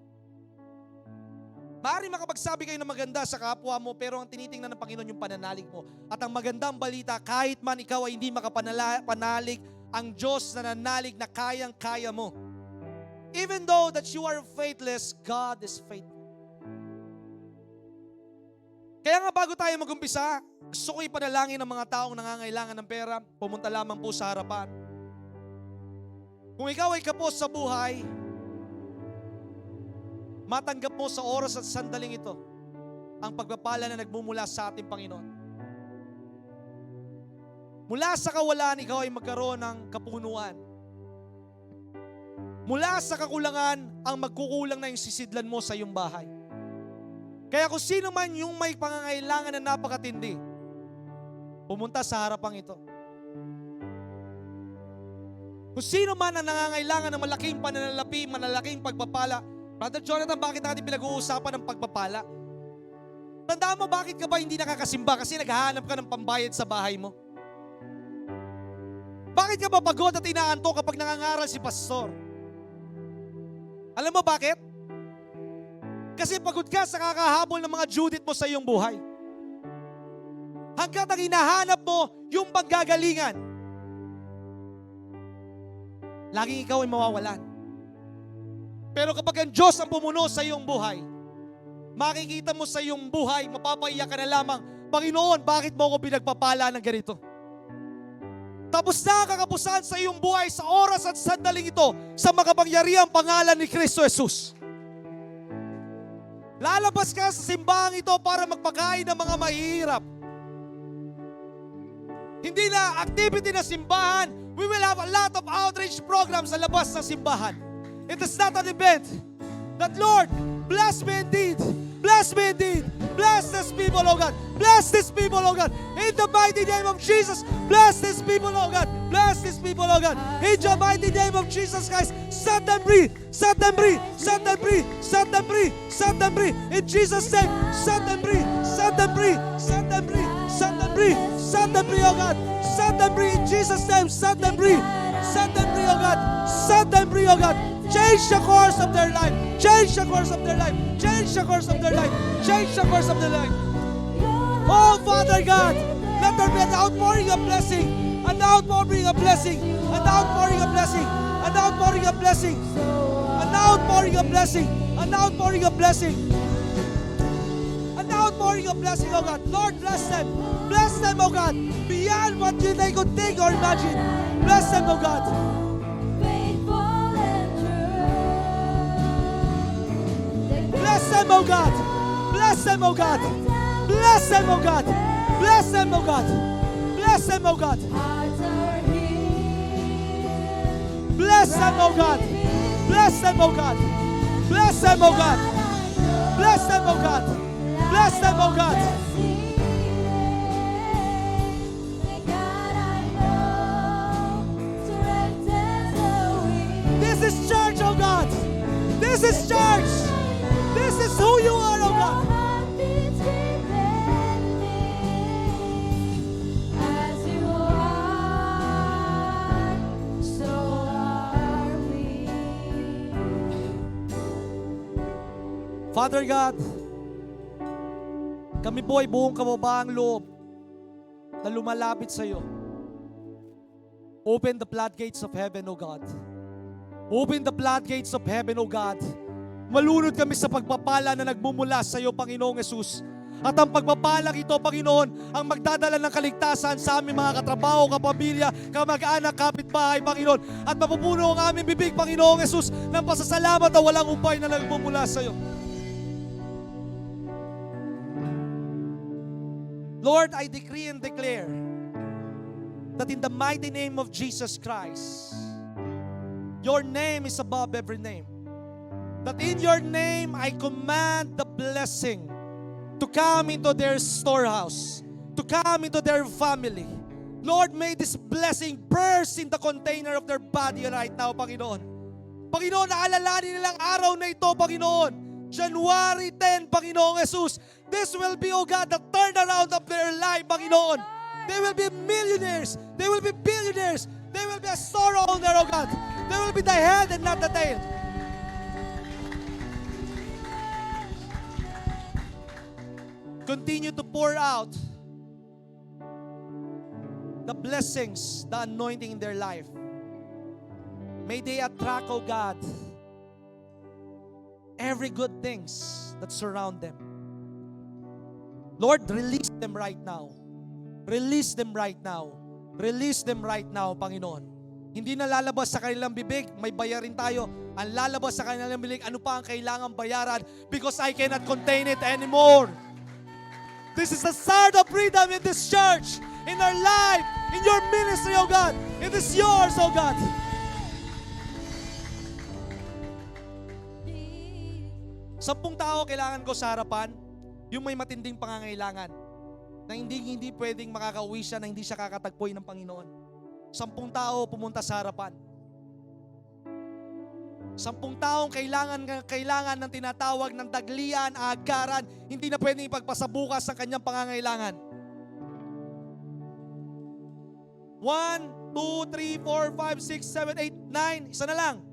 Maaaring makapagsabi kayo ng maganda sa kapwa mo, pero ang tinitingnan ng Panginoon yung pananalig mo. At ang magandang balita, kahit man ikaw ay hindi makapanalig, ang Diyos nananalig na kayang-kaya mo. Even though that you are faithless, God is faithful. Kaya nga bago tayo mag-umpisa, gusto ko ipanalangin ng mga taong nangangailangan ng pera, pumunta lamang po sa harapan. Kung ikaw ay kapos sa buhay, matanggap mo sa oras at sandaling ito ang pagpapala na nagmumula sa ating Panginoon. Mula sa kawalan, ikaw ay magkaroon ng kapunuan. Mula sa kakulangan, ang magkukulang na yung sisidlan mo sa iyong bahay. Kaya kung sino man yung may pangangailangan na napakatindi, pumunta sa harapang ito. Kung sino man ang nangangailangan ng malaking pananalapi, malalaking pagpapala, Brother Jonathan, bakit natin pinag-uusapan ng pagpapala? Tandaan mo, bakit ka ba hindi nakakasimba? Kasi naghahanap ka ng pambayad sa bahay mo. Bakit ka ba pagod at inaantok kapag nangangaral si pastor? Alam mo bakit? Kasi pagod ka sa kakahabol ng mga Judith mo sa iyong buhay. Hanggat ang hinahanap mo yung panggagalingan, laging ikaw ay mawawalan. Pero kapag ang Diyos ang pumuno sa iyong buhay, makikita mo sa iyong buhay, mapapaiyak ka na lamang, Panginoon, bakit mo ako pinagpapala ng ganito? Tapos na ang kakapusan sa iyong buhay sa oras at sandaling ito sa makapangyarihang pangalan ni Kristo Jesus. Lalabas ka sa simbahang ito para magpakain ng mga mahihirap. Hindi na activity na simbahan. We will have a lot of outreach programs sa labas ng simbahan. It is not an event. That Lord, bless me indeed. Bless me indeed. Bless these people, oh God. Bless these people, oh God. In the mighty name of Jesus, bless these people, oh God. Bless these people, oh God. In the mighty name of Jesus Christ, set them free. Set them free. Set them free. Set them free. Set them free. In Jesus' name, set them free. Set them free. Set them free. Set them free. Set them free, oh God. Set them free in Jesus' name. Set them free. Set them free, oh God. Set them free, oh God. Change the course of their life. Change the course of their life. Change the course of their life. Change the course of their life. Oh, Father God, let there be an outpouring of blessing. An outpouring of blessing. An outpouring of blessing. An outpouring of blessing. An outpouring of blessing. An outpouring of blessing. An outpouring of blessing, oh God. Lord, bless them. Bless them, oh God. Beyond what they could think or imagine. Bless them, oh God. Bless them, oh God. Bless them, oh God. Bless them, oh God. Bless them, oh God. Bless them, oh God. Bless them, oh God. Bless them, oh God. Bless them, oh God. Bless them, oh God. Bless them, oh God. This is church, oh God. This is church. This is who you are, oh God. Father God, kami po ay buong kababaang loob na lumalapit sa iyo. Open the floodgates of heaven, O God. Open the floodgates of heaven, O God. Malunod kami sa pagpapala na nagmumula sa iyo, Panginoong Yesus. At ang pagpapalang ito, Panginoon, ang magdadala ng kaligtasan sa aming mga katrabaho, kapamilya, kamag-anak, kapitbahay, Panginoon. At mapupuno ang aming bibig, Panginoong Yesus, ng pasasalamat na walang upay na nagmumula sa iyo. Lord, I decree and declare that in the mighty name of Jesus Christ, your name is above every name. That in your name, I command the blessing to come into their storehouse, to come into their family. Lord, may this blessing burst in the container of their body right now, Panginoon. Panginoon, naalalanin nilang araw na ito, Panginoon. January 10, Panginoong Jesus. This will be, oh God, the turnaround of their life, Panginoon. They will be millionaires. They will be billionaires. They will be a store owner, oh God. They will be the head and not the tail. Continue to pour out the blessings, the anointing in their life. May they attract, oh God, every good things that surround them. Lord, release them right now. Release them right now. Release them right now, Panginoon. Hindi na lalabas sa kanilang bibig, may bayarin tayo. Ang lalabas sa kanilang bibig, ano pa ang kailangang bayaran? Because I cannot contain it anymore. This is the start of freedom in this church, in our life, in your ministry, oh God. It is yours, oh God. Sampung tao kailangan ko sa harapan, yung may matinding pangangailangan, na hindi pwedeng makakauwi siya, na hindi siya kakatagpoy ng Panginoon. 10 tao pumunta sa harapan. 10 taong kailangan ng tinatawag ng daglian, agaran, hindi na pwedeng ipagpasabukas ang kanyang pangangailangan. 1, 2, 3, 4, 5, 6, 7, 8, 9. Isa na lang.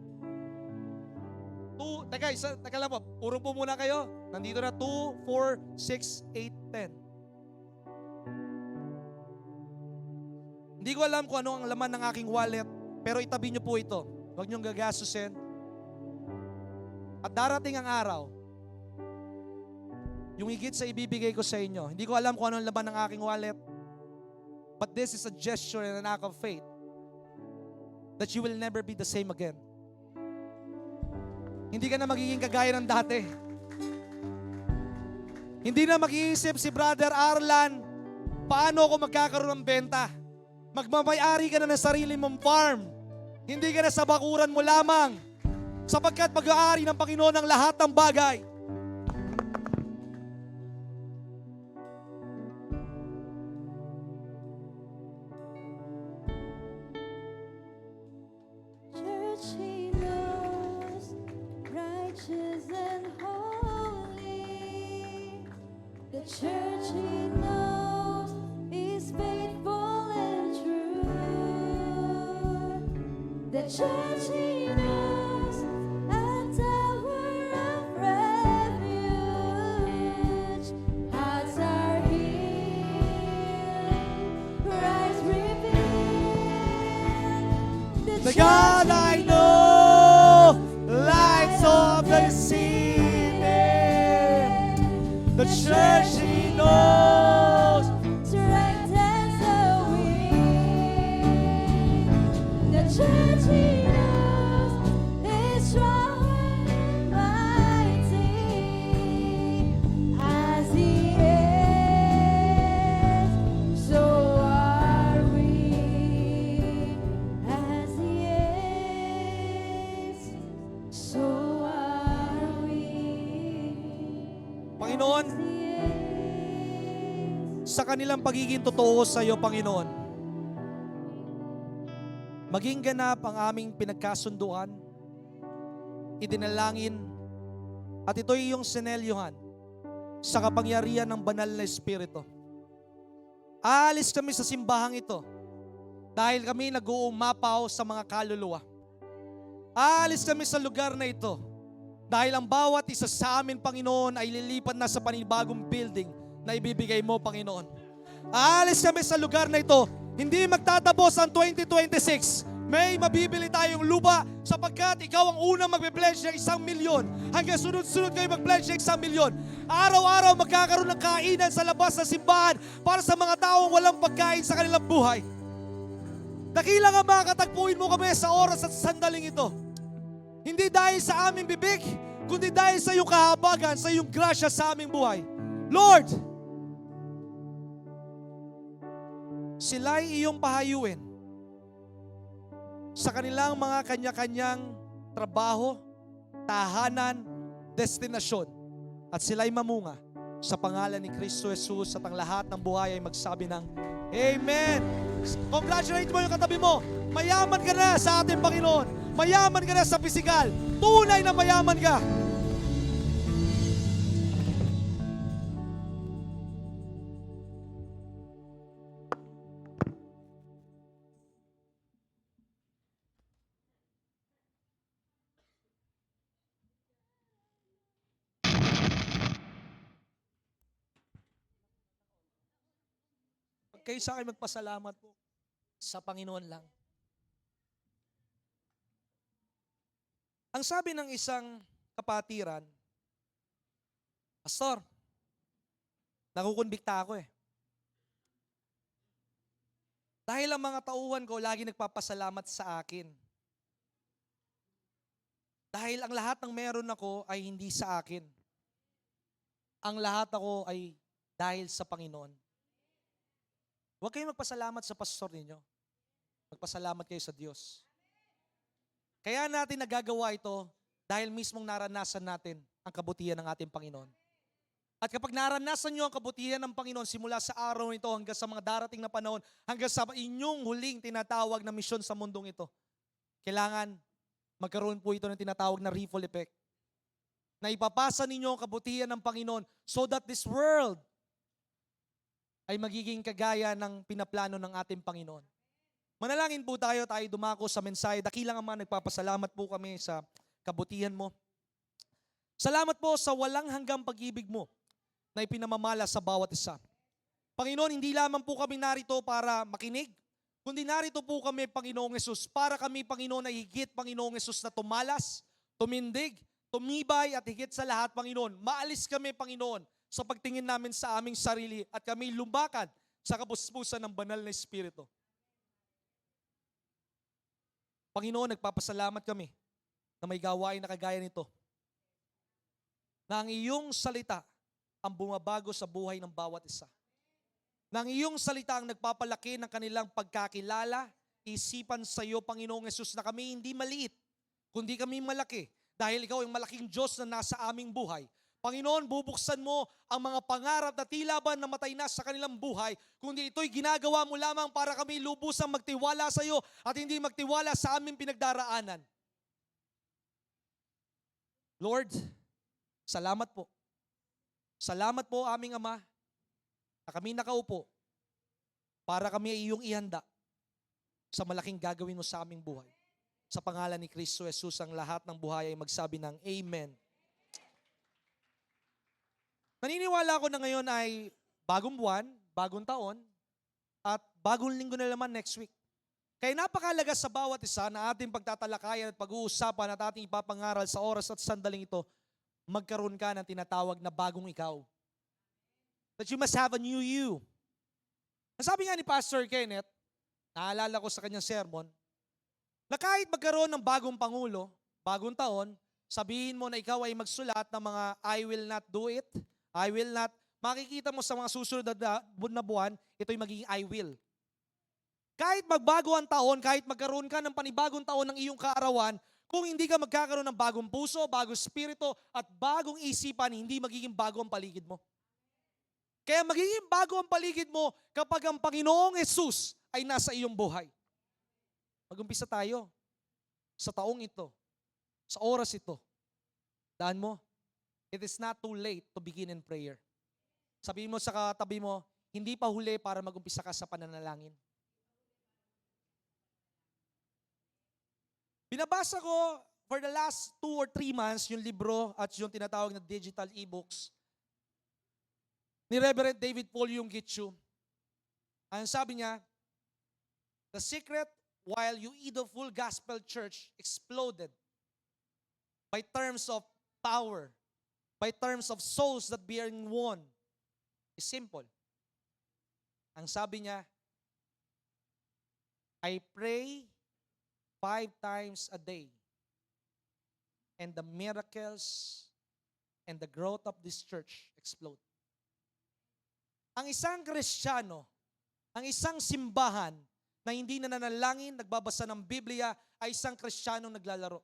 Teka lang po. Puro po muna kayo. Nandito na 2, 4, 6, 8, 10. Hindi ko alam kung ano ang laman ng aking wallet, pero itabi niyo po ito. Huwag niyong gagastusin. At darating ang araw, yung higit sa ibibigay ko sa inyo. Hindi ko alam kung ano ang laman ng aking wallet, but this is a gesture and an act of faith that you will never be the same again. Hindi ka na magiging kagaya ng dati. Hindi na mag-iisip si Brother Arlan, paano ako magkakaroon ng benta? Magmamayari ka na ng sarili mong farm. Hindi ka na sa bakuran mo lamang. Sapagkat pag-aari ng Panginoon ang lahat ng bagay. Church, He knows, righteous and holy. The church He knows is faithful and true. The church He knows, a tower of refuge. Hearts are healed, Christ revealed. The God I know, lights of the city. The church He knows. Strengthens the weak. The church He knows is strong and mighty. As He is, so are we. As He is, so are we. Panginoon, As He is. sa kanilang pagiging totoo sa iyo, Panginoon, maging ganap ang aming pinagkasunduan, idinalangin, at ito'y iyong sinelyuhan sa kapangyarihan ng banal na Espiritu. Aalis kami sa simbahang ito dahil kami nag-uumapaw sa mga kaluluwa. Aalis kami sa lugar na ito dahil ang bawat isa sa amin, Panginoon, ay lilipat na sa panibagong building na ibibigay mo, Panginoon. Aalis kami sa lugar na ito, hindi magtatapos ang 2026. May mabibili tayong lupa sapagkat ikaw ang unang magbe-pledge ng 1,000,000. Hanggang sunod-sunod kayo mag-pledge ng 1,000,000. Araw-araw magkakaroon ng kainan sa labas ng simbahan para sa mga taong walang pagkain sa kanilang buhay. Dakila nga makakatagpuin mo kami sa oras at sandaling ito. Hindi dahil sa aming bibig, kundi dahil sa iyong kahabagan, sa iyong grasya sa aming buhay. Lord, sila'y iyong pahayuin sa kanilang mga kanya-kanyang trabaho, tahanan, destinasyon, at sila'y mamunga Sa pangalan ni Kristo Jesus at ang lahat ng buhay ay magsabi ng Amen. Congratulate mo yung katabi mo. Mayaman ka na sa ating Panginoon. Mayaman ka na sa pisikal. Tunay na mayaman ka. Kayo sa akin magpasalamat po sa Panginoon lang. Ang sabi ng isang kapatiran, Pastor, nakukonbikta ako eh. Dahil ang mga tauhan ko lagi nagpapasalamat sa akin. Dahil ang lahat ng meron ako ay hindi sa akin. Ang lahat ako ay dahil sa Panginoon. Huwag kayong magpasalamat sa pastor ninyo. Magpasalamat kayo sa Diyos. Kaya natin nagagawa ito dahil mismong naranasan natin ang kabutihan ng ating Panginoon. At kapag naranasan nyo ang kabutihan ng Panginoon simula sa araw nito hanggang sa mga darating na panahon, hanggang sa inyong huling tinatawag na misyon sa mundong ito, kailangan magkaroon po ito ng tinatawag na ripple effect. Na ipapasa ninyo ang kabutihan ng Panginoon so that this world ay magiging kagaya ng pinaplano ng ating Panginoon. Manalangin po tayo dumako sa mensahe. Dakilang Ama, nagpapasalamat po kami sa kabutihan mo. Salamat po sa walang hanggang pag-ibig mo na ipinamamala sa bawat isa. Panginoon, hindi lamang po kami narito para makinig, kundi narito po kami, Panginoong Yesus, para kami, Panginoon, ay higit, Panginoong Yesus, na tumalas, tumindig, tumibay, at higit sa lahat, Panginoon, maalis kami, Panginoon, sa pagtingin namin sa aming sarili at kami lumbakad sa kapuspusan ng banal na Espiritu. Panginoon, nagpapasalamat kami na may gawain na kagaya nito. Na ang iyong salita ang bumabago sa buhay ng bawat isa. Na ang iyong salita ang nagpapalaki ng kanilang pagkakilala, isipan sa iyo, Panginoong Yesus, na kami hindi maliit, kundi kami malaki. Dahil ikaw ang malaking Diyos na nasa aming buhay. Panginoon, bubuksan mo ang mga pangarap na tila ba namatay na sa kanilang buhay, kundi ito'y ginagawa mo lamang para kami lubusang magtiwala sa iyo at hindi magtiwala sa aming pinagdaraanan. Lord, salamat po. Salamat po, aming Ama, na kami nakaupo para kami ay iyong ihanda sa malaking gagawin mo sa aming buhay. Sa pangalan ni Kristo Jesus, ang lahat ng buhay ay magsabi ng Amen. Naniniwala ko na ngayon ay bagong buwan, bagong taon, at bagong linggo na naman next week. Kaya napakalaga sa bawat isa na ating pagtatalakayan at pag-uusapan at ating ipapangaral sa oras at sandaling ito, magkaroon ka ng tinatawag na bagong ikaw. That you must have a new you. Nasabi nga ni Pastor Kenneth, naalala ko sa kanyang sermon, na kahit magkaroon ng bagong pangulo, bagong taon, sabihin mo na ikaw ay magsulat ng mga I will not do it, I will not. Makikita mo sa mga susunod na buwan, ito'y magiging I will. Kahit magbago ang taon, kahit magkaroon ka ng panibagong taon ng iyong kaarawan, kung hindi ka magkakaroon ng bagong puso, bagong spirito, at bagong isipan, hindi magiging bago ang paligid mo. Kaya magiging bago ang paligid mo kapag ang Panginoong Jesus ay nasa iyong buhay. Mag-umpisa tayo sa taong ito, sa oras ito. Daan mo, it is not too late to begin in prayer. Sabihin mo sa katabi mo, hindi pa huli para mag-umpisa ka sa pananalangin. Binabasa ko for the last 2 or 3 months yung libro at yung tinatawag na digital e-books ni Reverend David Paul Yung Gitchu. Ang sabi niya, the secret while the full gospel church exploded by terms of power, by terms of souls that being won, is simple. Ang sabi niya, I pray 5 times a day, and the miracles and the growth of this church explode. Ang isang Kristiyano, ang isang simbahan na hindi nananalangin, nagbabasa ng Biblia, ay isang Kristiyanong naglalaro.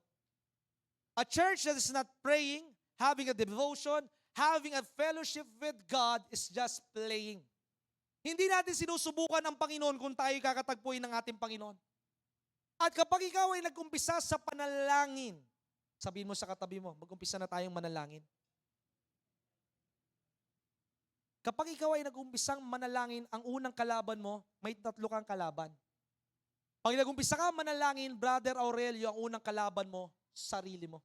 A church that is not praying, having a devotion, having a fellowship with God is just playing. Hindi natin sinusubukan ang Panginoon kung tayo kakatagpuin ng ating Panginoon. At kapag ikaw ay nag-umpisa sa panalangin, sabihin mo sa katabi mo, mag-umpisa na tayong manalangin. Kapag ikaw ay nag-umpisang manalangin, ang unang kalaban mo, may 3 kang kalaban. Pag nag-umpisa ka manalangin, Brother Aurelio, ang unang kalaban mo, sarili mo.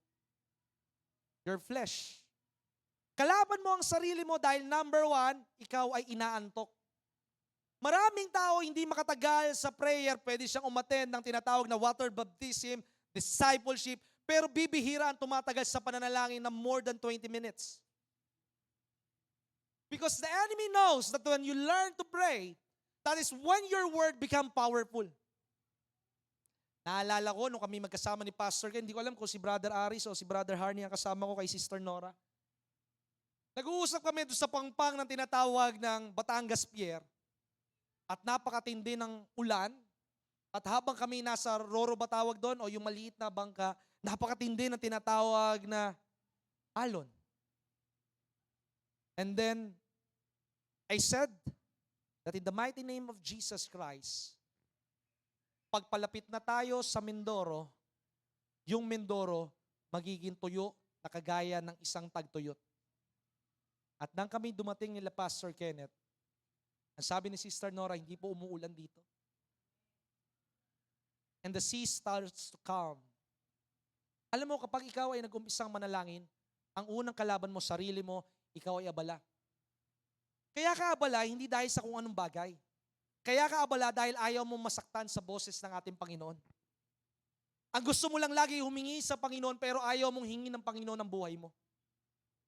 Your flesh. Kalaban mo ang sarili mo dahil number 1, ikaw ay inaantok. Maraming tao hindi makatagal sa prayer, pwede siyang umattend ng tinatawag na water baptism, discipleship, pero bibihira ang tumatagal sa pananalangin na more than 20 minutes. Because the enemy knows that when you learn to pray, that is when your word become powerful. Naalala ko, nung kami magkasama ni Pastor Ken, hindi ko alam kung si Brother Aris o si Brother Harney ang kasama ko kay Sister Nora. Nag-uusap kami doon sa pangpang ng tinatawag ng Batangas Pier. At napakatindi ng ulan. At habang kami nasa Roro ba tawag doon o yung maliit na bangka, napakatindi ng tinatawag na alon. And then, I said that in the mighty name of Jesus Christ, pagpalapit na tayo sa Mindoro, yung Mindoro magiging tuyo na kagaya ng isang tagtuyot. At nang kami dumating nila Pastor Kenneth, ang sabi ni Sister Nora, hindi po umuulan dito. And the sea starts to calm. Alam mo, kapag ikaw ay nag-umpisang manalangin, ang unang kalaban mo, sarili mo, ikaw ay abala. Kaya ka abala, hindi dahil sa kung anong bagay. Kaya ka abala dahil ayaw mo masaktan sa boses ng ating Panginoon. Ang gusto mo lang lagi humingi sa Panginoon pero ayaw mong hingi ng Panginoon ang buhay mo.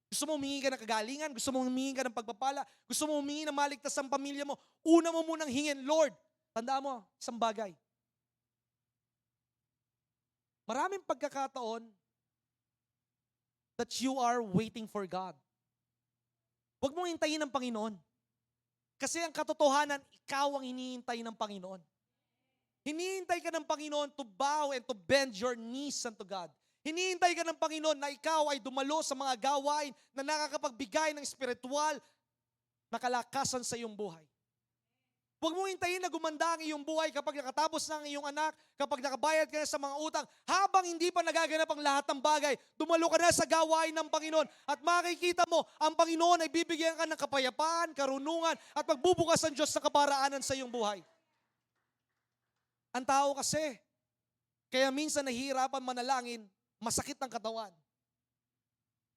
Gusto mo humingi ka ng kagalingan, gusto mo humingi ka ng pagpapala, gusto mo humingi ng maligtas ang pamilya mo, una mo munang hingin, Lord, tandaan mo, isang bagay. Maraming pagkakataon that you are waiting for God. Huwag mong hintayin ng Panginoon. Kasi ang katotohanan, ikaw ang hinihintay ng Panginoon. Hinihintay ka ng Panginoon to bow and to bend your knees unto God. Hinihintay ka ng Panginoon na ikaw ay dumalo sa mga gawain na nakakapagbigay ng spiritual na kalakasan sa iyong buhay. Huwag mong hintayin na gumanda ang iyong buhay kapag nakatapos na ang iyong anak, kapag nakabayad ka na sa mga utang, habang hindi pa nagaganap ang lahat ng bagay, dumalo ka na sa gawain ng Panginoon at makikita mo, ang Panginoon ay bibigyan ka ng kapayapaan, karunungan at magbubukas ang Diyos sa kaparaanan sa iyong buhay. Ang tao kasi, kaya minsan nahihirapan manalangin, masakit ang katawan.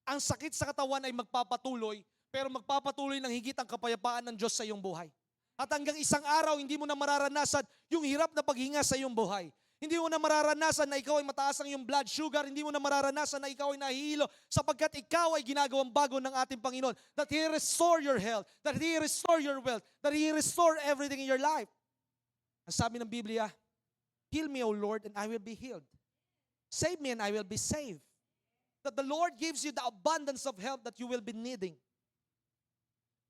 Ang sakit sa katawan ay magpapatuloy, pero magpapatuloy ng higit ang kapayapaan ng Diyos sa iyong buhay. At hanggang isang araw, hindi mo na mararanasan yung hirap na paghinga sa iyong buhay. Hindi mo na mararanasan na ikaw ay mataas ang iyong blood sugar. Hindi mo na mararanasan na ikaw ay nahihilo sapagkat ikaw ay ginagawang bago ng ating Panginoon. That He restore your health. That He restore your wealth. That He restore everything in your life. Ang sabi ng Biblia, heal me, O Lord, and I will be healed. Save me and I will be saved. That the Lord gives you the abundance of help that you will be needing.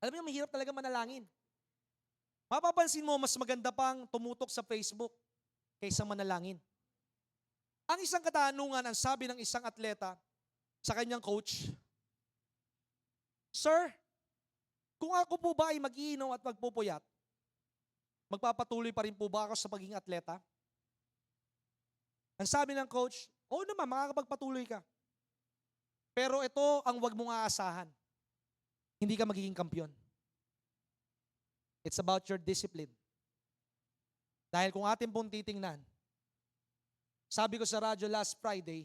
Alam mo, mahirap talaga manalangin. Mapapansin mo, mas maganda pang tumutok sa Facebook kaysa manalangin. Ang isang katanungan, ang sabi ng isang atleta sa kanyang coach, Sir, kung ako po ba ay mag-iinom at magpupuyat, magpapatuloy pa rin po ba ako sa pagiging atleta? Ang sabi ng coach, oo naman, makakapagpatuloy ka. Pero ito ang wag mong aasahan. Hindi ka magiging kampiyon. It's about your discipline. Dahil kung atin pong titingnan, sabi ko sa radyo last Friday,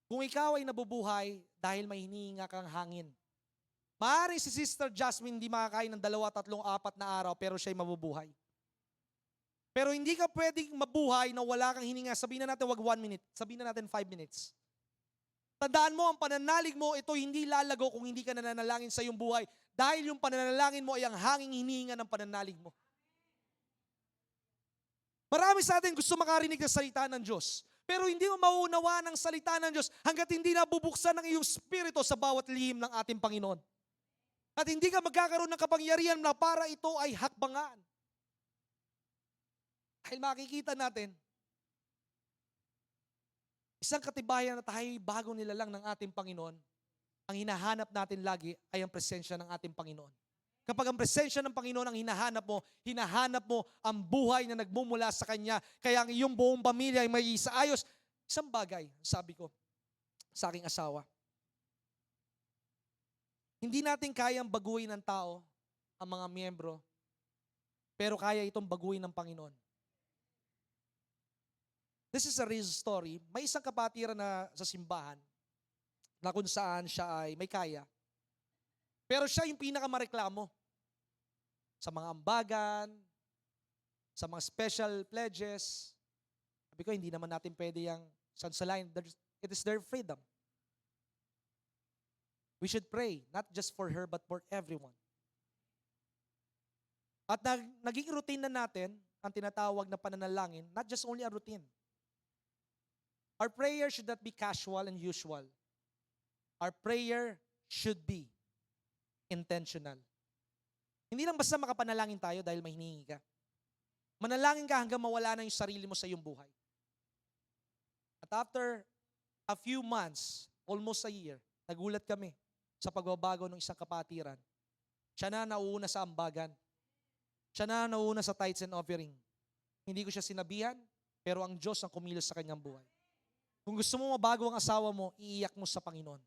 kung ikaw ay nabubuhay dahil may hinihinga kang hangin, maaaring si Sister Jasmine hindi makakain ng 2, 3, 4 na araw pero siya'y mabubuhay. Pero hindi ka pwedeng mabuhay na wala kang hininga. Sabihin na natin wag 1 minute. Sabihin na natin 5 minutes. Tandaan mo, ang pananalig mo, ito hindi lalago kung hindi ka nananalangin sa iyong buhay. Dahil yung pananalangin mo ay ang hanging hinihinga ng pananalig mo. Marami sa atin gusto makarinig ng salita ng Diyos. Pero hindi mo mauunawa ng salita ng Diyos hanggat hindi nabubuksan ng iyong spirito sa bawat lihim ng ating Panginoon. At hindi ka magkakaroon ng kapangyarihan na para ito ay hakbangan. Dahil makikita natin, isang katibayan na tayo'y bagong nilalang ng ating Panginoon ang hinahanap natin lagi ay ang presensya ng ating Panginoon. Kapag ang presensya ng Panginoon ang hinahanap mo ang buhay na nagmumula sa Kanya, kaya ang iyong buong pamilya ay may isaayos. Isang bagay, sabi ko sa aking asawa, hindi natin kayang baguhin ng tao ang mga miyembro, pero kaya itong baguhin ng Panginoon. This is a real story. May isang kapatiran na sa simbahan na kung saan siya ay may kaya. Pero siya yung pinakamareklamo sa mga ambagan, sa mga special pledges. Sabi ko, hindi naman natin pwede yung sansalain. It is their freedom. We should pray, not just for her, but for everyone. At naging routine na natin ang tinatawag na pananalangin, not just only a routine. Our prayer should not be casual and usual. Our prayer should be intentional. Hindi lang basta makapanalangin tayo dahil may hinihingi ka. Manalangin ka hanggang mawala na yung sarili mo sa iyong buhay. At after a few months, almost a year, nagulat kami sa pagbabago ng isang kapatiran. Siya na nauuna sa ambagan. Siya na nauuna sa tithes and offering. Hindi ko siya sinabihan, pero ang Diyos ang kumilos sa kanyang buhay. Kung gusto mo mabago ang asawa mo, iiyak mo sa Panginoon.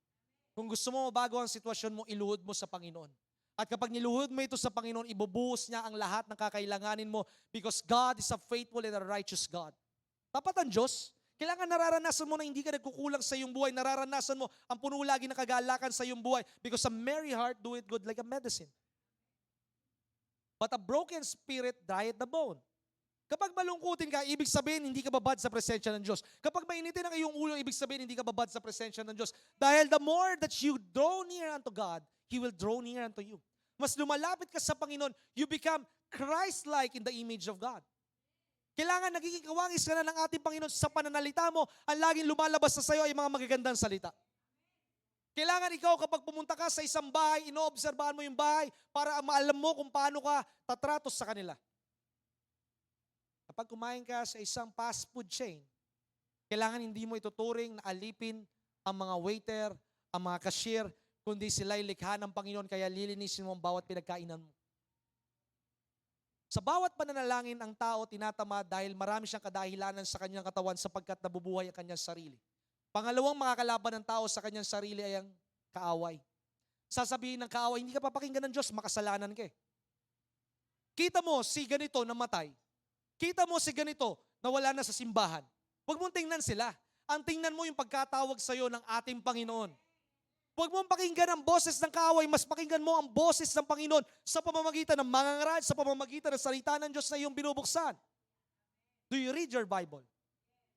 Kung gusto mo mabago ang sitwasyon mo, iluhod mo sa Panginoon. At kapag niluhod mo ito sa Panginoon, ibubuhos niya ang lahat ng kakailanganin mo because God is a faithful and a righteous God. Tapat ang Diyos. Kailangan nararanasan mo na hindi ka nagkukulang sa iyong buhay. Nararanasan mo ang puno lagi ng kagalakan sa iyong buhay because a merry heart do it good like a medicine. But a broken spirit drieth the bone. Kapag malungkutin ka, ibig sabihin hindi ka babad sa presensya ng Diyos. Kapag mainitin ang iyong ulo, ibig sabihin hindi ka babad sa presensya ng Diyos. Dahil the more that you draw near unto God, He will draw near unto you. Mas lumalapit ka sa Panginoon, you become Christ-like in the image of God. Kailangan nagiging kawangis ka na ng ating Panginoon sa pananalita mo, ang laging lumalabas sa sayo ay mga magagandang salita. Kailangan ikaw kapag pumunta ka sa isang bahay, inoobserbahan mo yung bahay para maalam mo kung paano ka tatratos sa kanila. Kapag kumain ka sa isang fast food chain, kailangan hindi mo ituturing na alipin ang mga waiter, ang mga cashier, kundi sila'y likha ng Panginoon kaya lilinisin mo ang bawat pinagkainan mo. Sa bawat pananalangin ang tao tinatama dahil marami siyang kadahilanan sa kanyang katawan sapagkat nabubuhay ang kanyang sarili. Pangalawang makakalaban ng tao sa kanyang sarili ay ang kaaway. Sasabihin ng kaaway, hindi ka papakinggan ng Diyos, makasalanan ka eh. Kita mo si ganito namatay. Kita mo si ganito na wala na sa simbahan. Huwag mong tingnan sila. Ang tingnan mo yung pagkatawag sa iyo ng ating Panginoon. Huwag mong pakinggan ang boses ng kaaway, mas pakinggan mo ang boses ng Panginoon sa pamamagitan ng mga ngaral, sa pamamagitan ng salita ng Diyos na iyong binubuksan. Do you read your Bible?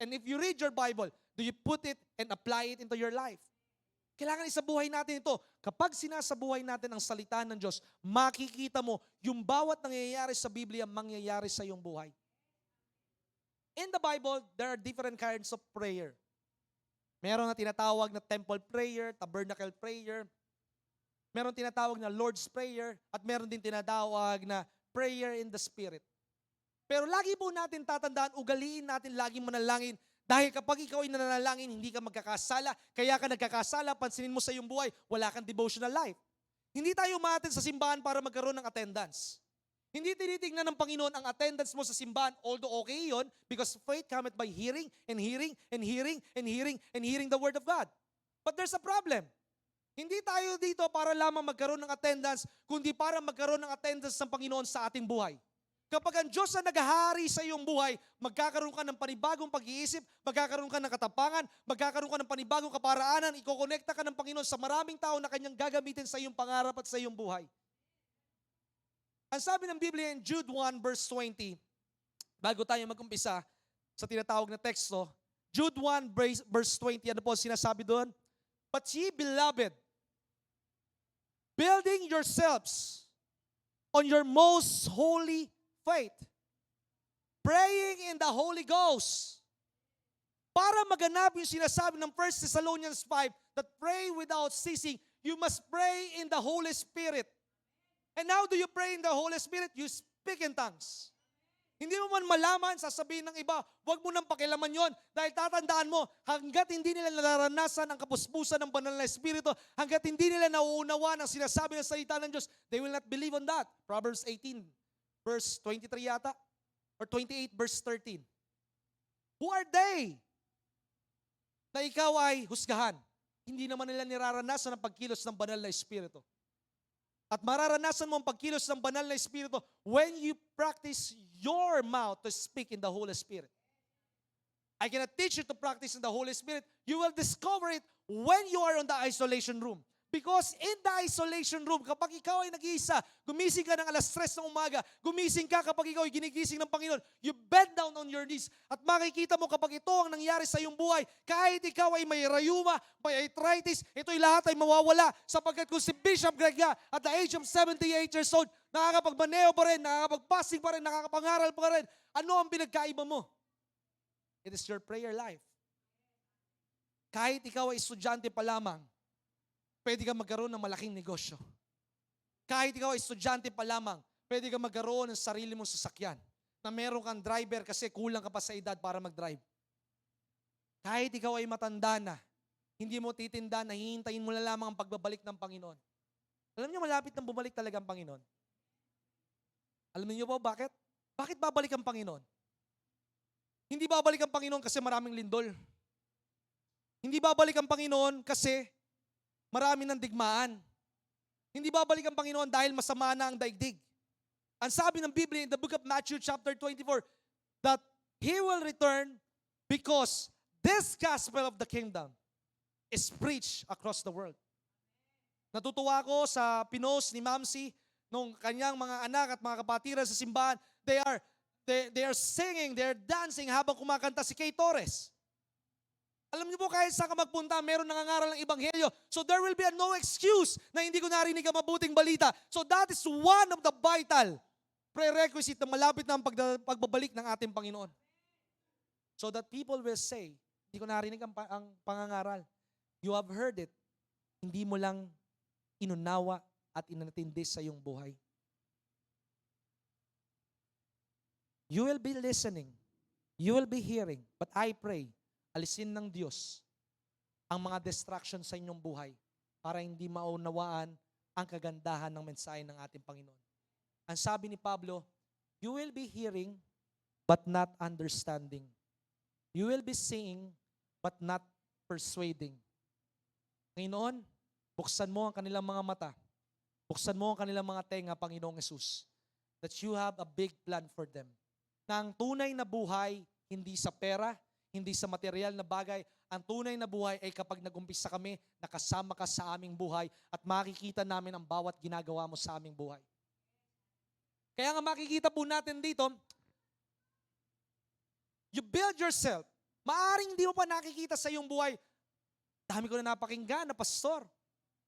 And if you read your Bible, do you put it and apply it into your life? Kailangan isabuhay natin ito. Kapag sinasabuhay natin ang salita ng Diyos, makikita mo yung bawat nangyayari sa Biblia mangyayari sa iyong buhay. In the Bible, there are different kinds of prayer. Meron na tinatawag na temple prayer, tabernacle prayer. Meron tinatawag na Lord's Prayer at meron din tinatawag na prayer in the Spirit. Pero lagi po natin tatandaan, ugaliin natin laging manalangin dahil kapag ikaw ay nanalangin, hindi ka magkakasala. Kaya ka nagkakasala, pansinin mo sa iyong buhay, wala kang devotional life. Hindi tayo umattend sa simbahan para magkaroon ng attendance. Hindi tinitingnan ng Panginoon ang attendance mo sa simbahan, although okay yun, because faith cometh by hearing, and hearing, and hearing, and hearing, and hearing the Word of God. But there's a problem. Hindi tayo dito para lamang magkaroon ng attendance, kundi para magkaroon ng attendance ng Panginoon sa ating buhay. Kapag ang Diyos na naghahari sa iyong buhay, magkakaroon ka ng panibagong pag-iisip, magkakaroon ka ng katapangan, magkakaroon ka ng panibagong kaparaanan, ikokonekta ka ng Panginoon sa maraming tao na kanyang gagamitin sa iyong pangarap at sa iyong buhay. Ang sabi ng Biblia in Jude 1 verse 20, bago tayo mag-umpisa sa tinatawag na teksto, Jude 1 verse 20, ano po sinasabi doon? But ye beloved, building yourselves on your most holy faith, praying in the Holy Ghost, para maganap yung sinasabi ng 1 Thessalonians 5, that pray without ceasing, you must pray in the Holy Spirit. And how do you pray in the Holy Spirit? You speak in tongues. Hindi mo man malaman, sasabihin ng iba, huwag mo nang pakialaman yon. Dahil tatandaan mo, hanggat hindi nila nararanasan ang kapuspusan ng banal na Espiritu, hanggat hindi nila nauunawa ng sinasabi ng salita ng Diyos, they will not believe on that. Proverbs 18, verse 23 yata, or 28, verse 13. Who are they na ikaw ay husgahan? Hindi naman nila niraranasan ang pagkilos ng banal na Espiritu. At mararanasan mo ang pagkilos ng banal na Espiritu when you practice your mouth to speak in the Holy Spirit. I cannot teach you to practice in the Holy Spirit. You will discover it when you are on the isolation room. Because in the isolation room, kapag ikaw ay nag-iisa, gumising ka ng alas 3 ng umaga, gumising ka kapag ikaw ay ginigising ng Panginoon, you bend down on your knees at makikita mo kapag ito ang nangyari sa iyong buhay, kahit ikaw ay may rayuma, may arthritis, ito'y lahat ay mawawala sapagkat kung si Bishop Greg nga, at the age of 78 years old, nakakapagmaneho pa rin, nakakapagpasing pa rin, nakakapangaral pa rin, ano ang pinagkaiba mo? It is your prayer life. Kahit ikaw ay estudyante pa lamang, pwede ka magkaroon ng malaking negosyo. Kahit ikaw ay estudyante pa lamang, pwede ka magkaroon ng sarili mong sasakyan na meron kang driver kasi kulang ka pa sa edad para mag-drive. Kahit ikaw ay matanda na, hindi mo titinda na hihintayin mo na lamang ang pagbabalik ng Panginoon. Alam niyo, malapit nang bumalik talaga ang Panginoon. Alam niyo po bakit? Bakit babalik ang Panginoon? Hindi babalik ang Panginoon kasi maraming lindol. Hindi babalik ang Panginoon kasi marami ng digmaan. Hindi babalik ang Panginoon dahil masama na ang daigdig. Ang sabi ng Biblia in the book of Matthew chapter 24, that He will return because this gospel of the kingdom is preached across the world. Natutuwa ako sa pinost ni Mamsi nung kanyang mga anak at mga kapatiran sa simbahan. They are singing, they are dancing habang kumakanta si Kay Torres. Alam niyo po, kahit saan ka magpunta, meron nangangaral ng Ebanghelyo. So there will be no excuse na hindi ko narinig ang mabuting balita. So that is one of the vital prerequisite na malapit na ang pagbabalik ng ating Panginoon. So that people will say, hindi ko narinig ang pangangaral. You have heard it. Hindi mo lang inunawa at inatindi sa iyong buhay. You will be listening. You will be hearing. But I pray, alisin ng Diyos ang mga distractions sa inyong buhay para hindi maunawaan ang kagandahan ng mensahe ng ating Panginoon. Ang sabi ni Pablo, you will be hearing but not understanding. You will be seeing but not persuading. Panginoon, buksan mo ang kanilang mga mata. Buksan mo ang kanilang mga tenga, Panginoong Yesus, that you have a big plan for them. Na ang tunay na buhay, hindi sa pera, hindi sa material na bagay. Ang tunay na buhay ay kapag nag-umpisa kami, nakasama ka sa aming buhay at makikita namin ang bawat ginagawa mo sa aming buhay. Kaya nga makikita po natin dito, you build yourself. Maaring hindi mo pa nakikita sa iyong buhay. Dami ko na napakinggan na pastor.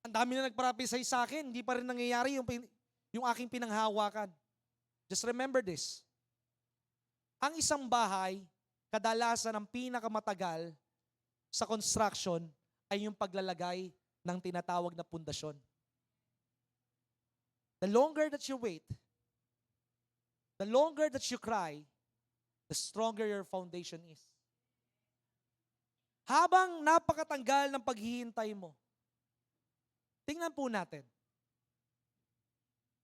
Ang dami na nagparapisay sa akin, hindi pa rin nangyayari yung aking pinanghawakan. Just remember this. Ang isang bahay, kadalasan ang pinakamatagal sa construction ay yung paglalagay ng tinatawag na pundasyon. The longer that you wait, the longer that you cry, the stronger your foundation is. Habang napakatanggal ng paghihintay mo, tingnan po natin.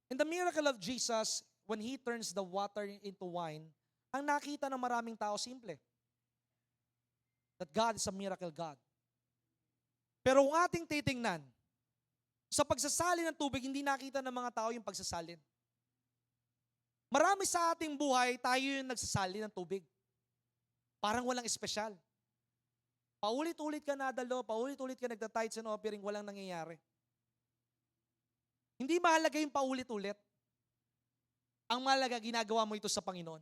In the miracle of Jesus, when He turns the water into wine, ang nakita ng maraming tao simple. That God is a miracle God. Pero kung ating titingnan, sa pagsasalin ng tubig, hindi nakita ng mga tao yung pagsasalin. Marami sa ating buhay, tayo yung nagsasalin ng tubig. Parang walang espesyal. Paulit-ulit ka nadalo, paulit-ulit ka nagta-tithes and offering, walang nangyayari. Hindi mahalaga yung paulit-ulit. Ang mahalaga, ginagawa mo ito sa Panginoon.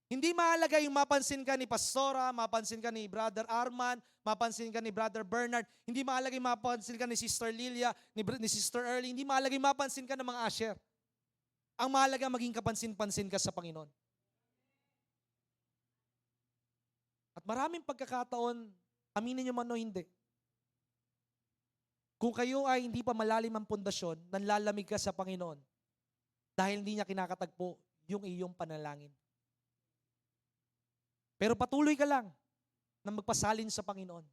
Hindi mahalaga yung mapansin ka ni Pastora, mapansin ka ni Brother Arman, mapansin ka ni Brother Bernard. Hindi mahalaga yung mapansin ka ni Sister Lilia, ni Sister Early. Hindi mahalaga yung mapansin ka ng mga usher. Ang mahalaga maging kapansin-pansin ka sa Panginoon. At maraming pagkakataon, aminin nyo man o hindi, kung kayo ay hindi pa malalim ang pundasyon, nanlalamig ka sa Panginoon dahil hindi niya kinakatagpo yung iyong panalangin. Pero patuloy ka lang na magpasalin sa Panginoon.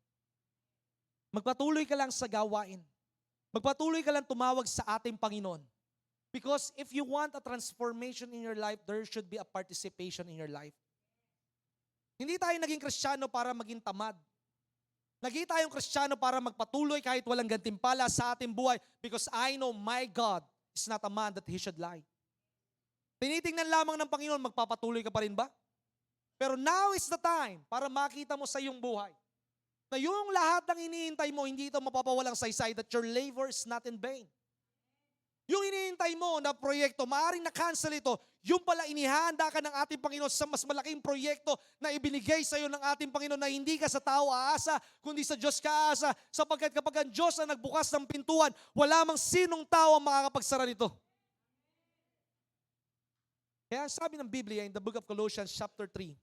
Magpatuloy ka lang sa gawain. Magpatuloy ka lang tumawag sa ating Panginoon. Because if you want a transformation in your life, there should be a participation in your life. Hindi tayo naging Kristiyano para maging tamad. Naging tayong Kristiyano para magpatuloy kahit walang gantimpala sa ating buhay because I know my God is not a man that He should lie. Tinitingnan lamang ng Panginoon, magpapatuloy ka pa rin ba? Pero now is the time para makita mo sa iyong buhay na yung lahat ng iniintay mo, hindi ito mapapawalang saysay, that your labor is not in vain. Yung iniintay mo na proyekto, maaaring na-cancel ito, yung pala inihanda ka ng ating Panginoon sa mas malaking proyekto na ibinigay sa iyo ng ating Panginoon na hindi ka sa tao aasa, kundi sa Diyos ka aasa, sapagkat kapag ang Diyos ang nagbukas ng pintuan, wala mang sinong tao ang makakapagsara nito. Kaya sabi ng Biblia in the book of Colossians chapter 3,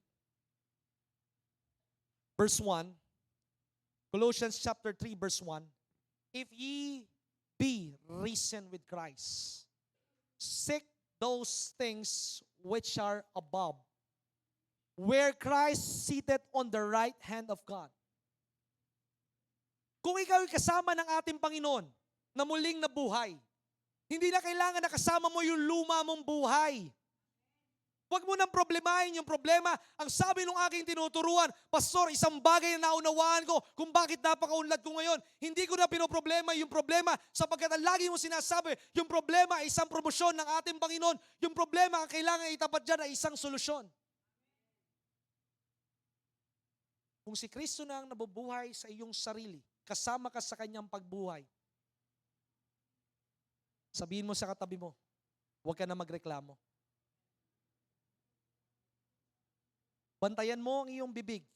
verse 1, Colossians chapter 3 verse 1, if ye be risen with Christ, seek those things which are above, where Christ seated on the right hand of God. Kung ikaw ay kasama ng ating Panginoon na muling nabuhay, hindi na kailangan na kasama mo yung luma mong buhay. Huwag mo nang problemahin yung problema. Ang sabi ng aking tinuturuan, Pastor, isang bagay na naunawaan ko kung bakit napakaunlad ko ngayon. Hindi ko na pinoproblema yung problema sapagkat ang lagi mo sinasabi, yung problema ay isang promosyon ng ating Panginoon. Yung problema ang kailangan itapat dyan ay isang solusyon. Kung si Kristo na ang nabubuhay sa iyong sarili, kasama ka sa kanyang pagbuhay, sabihin mo sa katabi mo, huwag ka na magreklamo. Bantayan mo ang iyong bibig.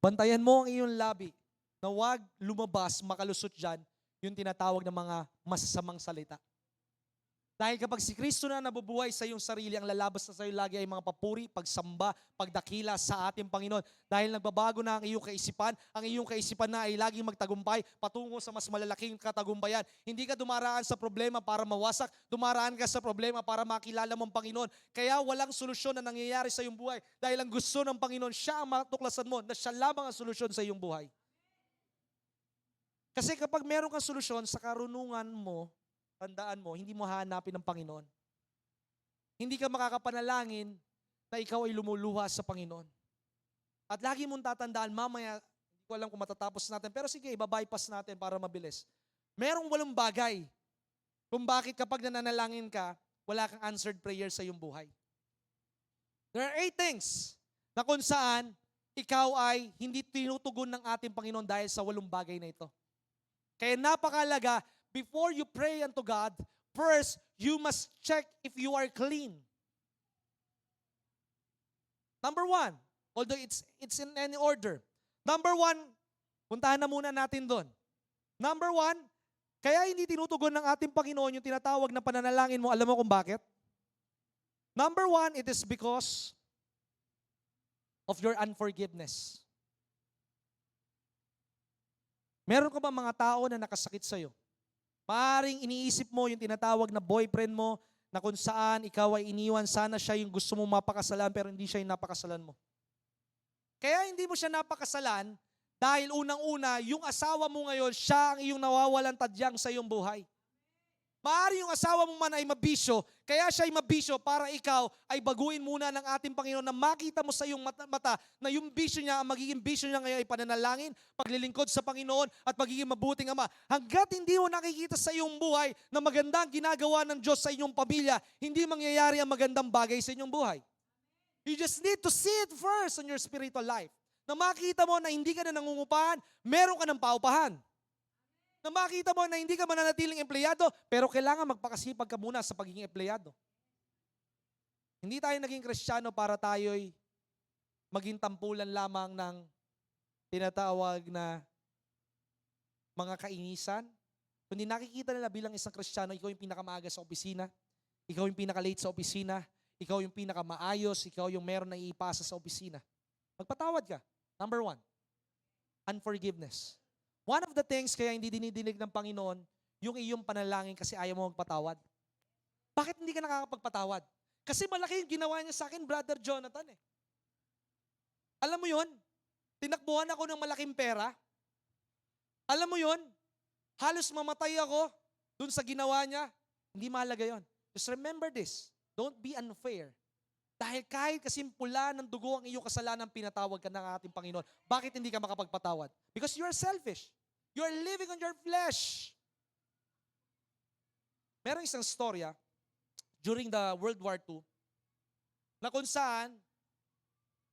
Bantayan mo ang iyong labi na huwag lumabas, makalusot dyan, yung tinatawag ng mga masasamang salita. Dahil kapag si Kristo na nabubuhay sa iyong sarili, ang lalabas na sa iyo lagi ay mga papuri, pagsamba, pagdakila sa ating Panginoon. Dahil nagbabago na ang iyong kaisipan na ay laging magtagumpay patungo sa mas malalaking katagumpayan. Hindi ka dumaraan sa problema para mawasak, dumaraan ka sa problema para makilala mo ang Panginoon. Kaya walang solusyon na nangyayari sa iyong buhay dahil ang gusto ng Panginoon, siya ang matuklasan mo na siya lamang ang solusyon sa iyong buhay. Kasi kapag meron kang solusyon sa karunungan mo, tandaan mo, hindi mo hahanapin ng Panginoon. Hindi ka makakapanalangin na ikaw ay lumuluha sa Panginoon. At lagi mong tatandaan, mamaya, hindi ko alam kung matatapos natin, pero sige, ibabypass natin para mabilis. Merong 8 bagay kung bakit kapag nananalangin ka, wala kang answered prayer sa iyong buhay. There are 8 things na kung saan ikaw ay hindi tinutugon ng ating Panginoon dahil sa 8 bagay na ito. Kaya napakalaga, before you pray unto God, first, you must check if you are clean. Number 1, although it's in any order. Number 1, puntahan na muna natin doon. Number 1, kaya hindi tinutugon ng ating Panginoon yung tinatawag na pananalangin mo. Alam mo kung bakit? Number 1, it is because of your unforgiveness. Meron ka ba mga tao na nakasakit sa'yo? Maaring iniisip mo yung tinatawag na boyfriend mo na kung saan ikaw ay iniwan, sana siya yung gusto mo mapakasalan pero hindi siya yung napakasalan mo. Kaya hindi mo siya napakasalan dahil unang-una, yung asawa mo ngayon, siya ang iyong nawawalan tadyang sa iyong buhay. Maaari yung asawa mo man ay mabisyo, kaya siya ay mabisyo para ikaw ay baguhin muna ng ating Panginoon na makita mo sa iyong mata na yung bisyo niya, ang magiging bisyo niya ngayon ay pananalangin, paglilingkod sa Panginoon at magiging mabuting Ama. Hanggat hindi mo nakikita sa iyong buhay na magandang ginagawa ng Diyos sa inyong pamilya, hindi mangyayari ang magandang bagay sa inyong buhay. You just need to see it first in your spiritual life. Na makita mo na hindi ka na nangungupahan, meron ka ng paupahan. Na makita mo na hindi ka mananatiling empleyado, pero kailangan magpakasipag ka muna sa pagiging empleyado. Hindi tayo naging Kristiyano para tayo'y maging tampulan lamang ng tinatawag na mga kainisan. Kundi nakikita nila bilang isang Kristiyano, ikaw yung pinakamaaga sa opisina, ikaw yung pinaka-late sa opisina, ikaw yung pinakamaayos, ikaw yung meron na iipasa sa opisina. Magpatawad ka. Number 1, unforgiveness. One of the things kaya hindi dinidinig ng Panginoon yung iyong panalangin kasi ayaw mo magpatawad. Bakit hindi ka nakakapagpatawad? Kasi malaki yung ginawa niya sa akin, Brother Jonathan eh. Alam mo yun? Tinakbuhan ako ng malaking pera. Alam mo yun? Halos mamatay ako dun sa ginawa niya. Hindi mahalaga yun. Just remember this. Don't be unfair. Dahil kahit kasimpula ng dugo ang iyong kasalanan, pinatawag ka ng ating Panginoon. Bakit hindi ka makapagpatawad? Because you are selfish. You are living on your flesh. Merong isang storya during the World War II na kung saan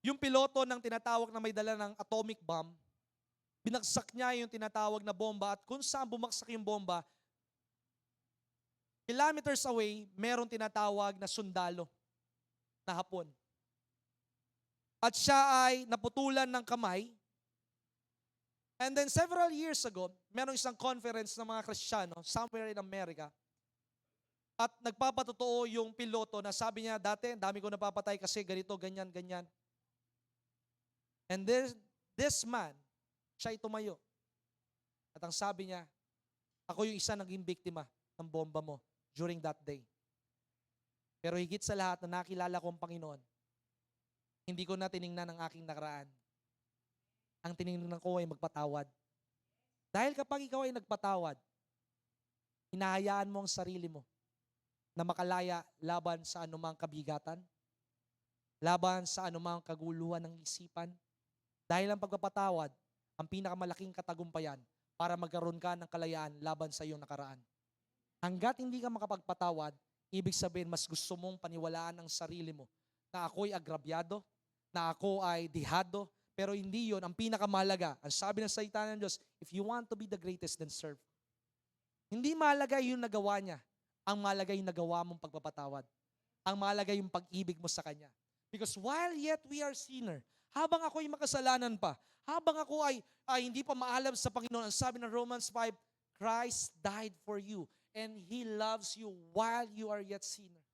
yung piloto ng tinatawag na may dala ng atomic bomb, binagsak niya yung tinatawag na bomba at kung saan bumagsak yung bomba, kilometers away, merong tinatawag na sundalo na Hapon. At siya ay naputulan ng kamay. And then several years ago, merong isang conference ng mga Kristiyano somewhere in America. At nagpapatotoo yung piloto na sabi niya, dati, dami ko napapatay kasi ganito, ganyan, ganyan. And this man, siya ay tumayo. At ang sabi niya, ako yung isa naging biktima ng bomba mo during that day. Pero higit sa lahat na nakilala ko ang Panginoon, hindi ko na tiningnan ang aking nakaraan. Ang tiningnan ko ay magpatawad. Dahil kapag ikaw ay nagpatawad, hinahayaan mo ang sarili mo na makalaya laban sa anumang kabigatan, laban sa anumang kaguluhan ng isipan. Dahil ang pagpapatawad, ang pinakamalaking katagumpayan para magkaroon ka ng kalayaan laban sa iyong nakaraan. Hanggat hindi ka makapagpatawad, ibig sabihin mas gusto mong paniwalaan ang sarili mo na ako'y agrabyado, na ako ay dihado, pero hindi yon ang pinakamahalaga. Ang sabi ng salita ng Diyos, if you want to be the greatest, then serve. Hindi mahalaga yung nagawa niya. Ang mahalaga yung nagawa mong pagpapatawad. Ang mahalaga yung pag-ibig mo sa Kanya. Because while yet we are sinner, habang ako ay makasalanan pa, habang ako ay hindi pa maalam sa Panginoon, ang sabi ng Romans 5, Christ died for you and He loves you while you are yet sinner.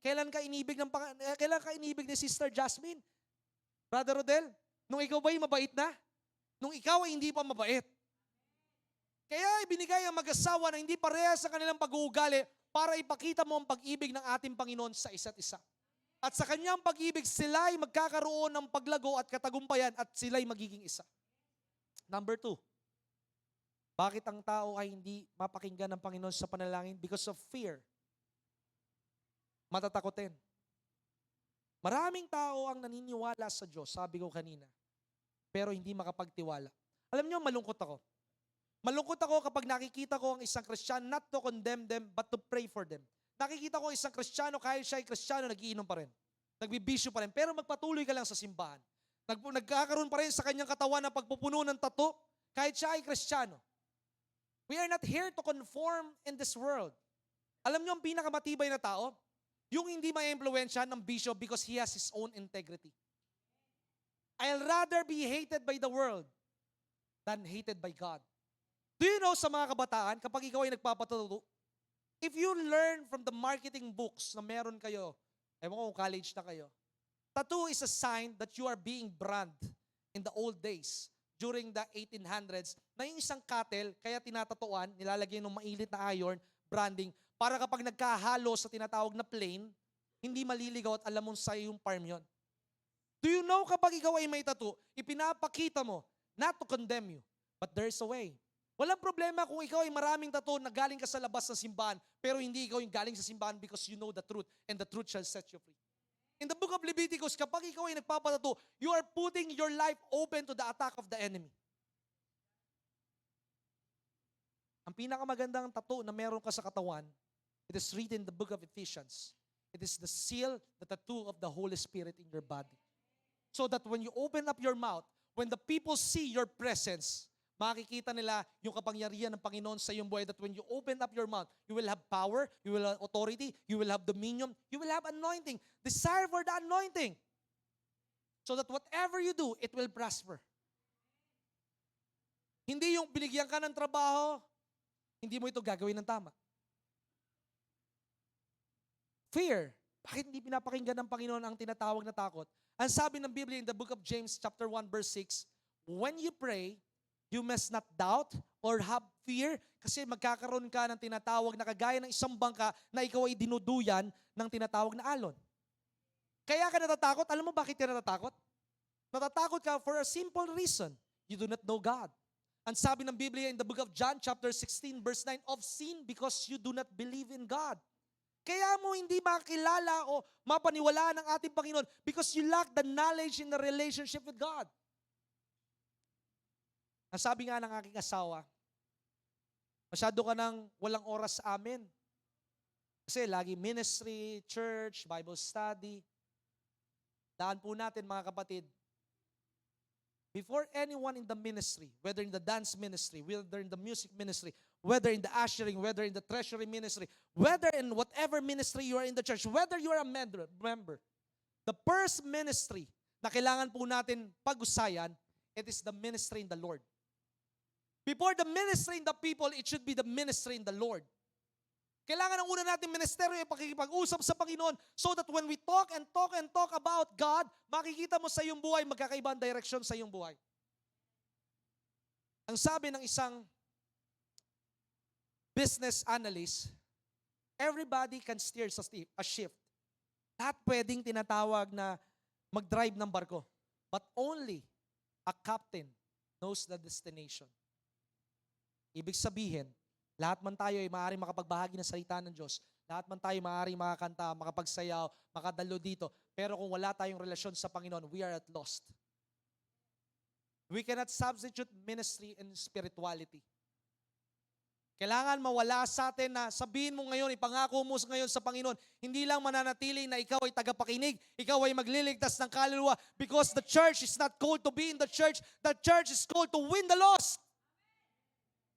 Kailan ka inibig ni Sister Jasmine? Brother Rodel, nung ikaw ba'y mabait na? Nung ikaw ay hindi pa mabait. Kaya ibinigay ang mag-asawa na hindi parehas sa kanilang pag-uugali para ipakita mo ang pag-ibig ng ating Panginoon sa isa't isa. At sa kanyang pag-ibig, sila ay magkakaroon ng paglago at katagumpayan at sila ay magiging isa. Number 2, bakit ang tao ay hindi mapakinggan ng Panginoon sa panalangin? Because of fear. Matatakotin. Maraming tao ang naniniwala sa Diyos, sabi ko kanina, pero hindi makapagtiwala. Alam niyo, malungkot ako. Malungkot ako kapag nakikita ko ang isang Kristiyano, not to condemn them, but to pray for them. Nakikita ko isang Kristiyano, kahit siya ay Kristiyano, nagiinom pa rin. Nagbibisyo pa rin, pero magpatuloy ka lang sa simbahan. Nagkakaroon pa rin sa kanyang katawan ng pagpupuno ng tato, kahit siya ay Kristiyano. We are not here to conform in this world. Alam niyo ang pinakamatibay na tao? Yung hindi ma-impluwensya ng bisyo because he has his own integrity. I'll rather be hated by the world than hated by God. Do you know sa mga kabataan, kapag ikaw ay nagpapatuto, if you learn from the marketing books na meron kayo, ewan ko kung college na kayo, tattoo is a sign that you are being brand in the old days, during the 1800s, na yung isang cattle, kaya tinatatuan, nilalagyan ng mainit na iron, branding, para kapag nagkahalo sa tinatawag na plane, hindi maliligaw at alam mong sa'yo yung farm yon. Do you know kapag ikaw ay may tattoo, ipinapakita mo, not to condemn you, but there's a way. Walang problema kung ikaw ay maraming tattoo na galing ka sa labas ng simbahan, pero hindi ikaw yung galing sa simbahan because you know the truth, and the truth shall set you free. In the book of Leviticus, kapag ikaw ay nagpapatato, you are putting your life open to the attack of the enemy. Ang pinakamagandang tattoo na meron ka sa katawan, it is written in the book of Ephesians. It is the seal, the tattoo of the Holy Spirit in your body. So that when you open up your mouth, when the people see your presence, makikita nila yung kapangyarihan ng Panginoon sa iyong buhay, that when you open up your mouth, you will have power, you will have authority, you will have dominion, you will have anointing. Desire for the anointing. So that whatever you do, it will prosper. Hindi yung binigyan ka ng trabaho, hindi mo ito gagawin ng tama. Fear. Bakit hindi pinapakinggan ng Panginoon ang tinatawag na takot? Ang sabi ng Biblia in the book of James chapter 1 verse 6, when you pray, you must not doubt or have fear kasi magkakaroon ka ng tinatawag na kagaya ng isang bangka na ikaw ay dinuduyan ng tinatawag na alon. Kaya ka natatakot. Alam mo bakit ka natatakot? Natatakot ka for a simple reason. You do not know God. Ang sabi ng Biblia in the book of John chapter 16 verse 9, of sin because you do not believe in God. Kaya mo hindi makakilala o mapaniwalaan ng ating Panginoon because you lack the knowledge in the relationship with God. Ang sabi nga ng aking asawa, masyado ka nang walang oras sa amin. Kasi lagi ministry, church, Bible study. Daan po natin mga kapatid, before anyone in the ministry, whether in the dance ministry, whether in the music ministry, whether in the ushering, whether in the treasury ministry, whether in whatever ministry you are in the church, whether you are a member, the first ministry na kailangan po natin pag-usayan, it is the ministry in the Lord. Before the ministry in the people, it should be the ministry in the Lord. Kailangan ang una natin ministeryo ay pakikipag-usap sa Panginoon so that when we talk and talk and talk about God, makikita mo sa iyong buhay, magkakaiba ang direction sa iyong buhay. Ang sabi ng isang business analyst, everybody can steer a ship. Lahat pwedeng tinatawag na mag-drive ng barko. But only a captain knows the destination. Ibig sabihin, lahat man tayo ay maaaring makapagbahagi ng salita ng Diyos. Lahat man tayo maaaring makakanta, makapagsayaw, makadalo dito. Pero kung wala tayong relasyon sa Panginoon, we are at lost. We cannot substitute ministry and spirituality. Kailangan mawala sa atin na sabihin mo ngayon, ipangako mo ngayon sa Panginoon, hindi lang mananatili na ikaw ay tagapakinig, ikaw ay magliligtas ng kaluluwa because the church is not called to be in the church is called to win the lost.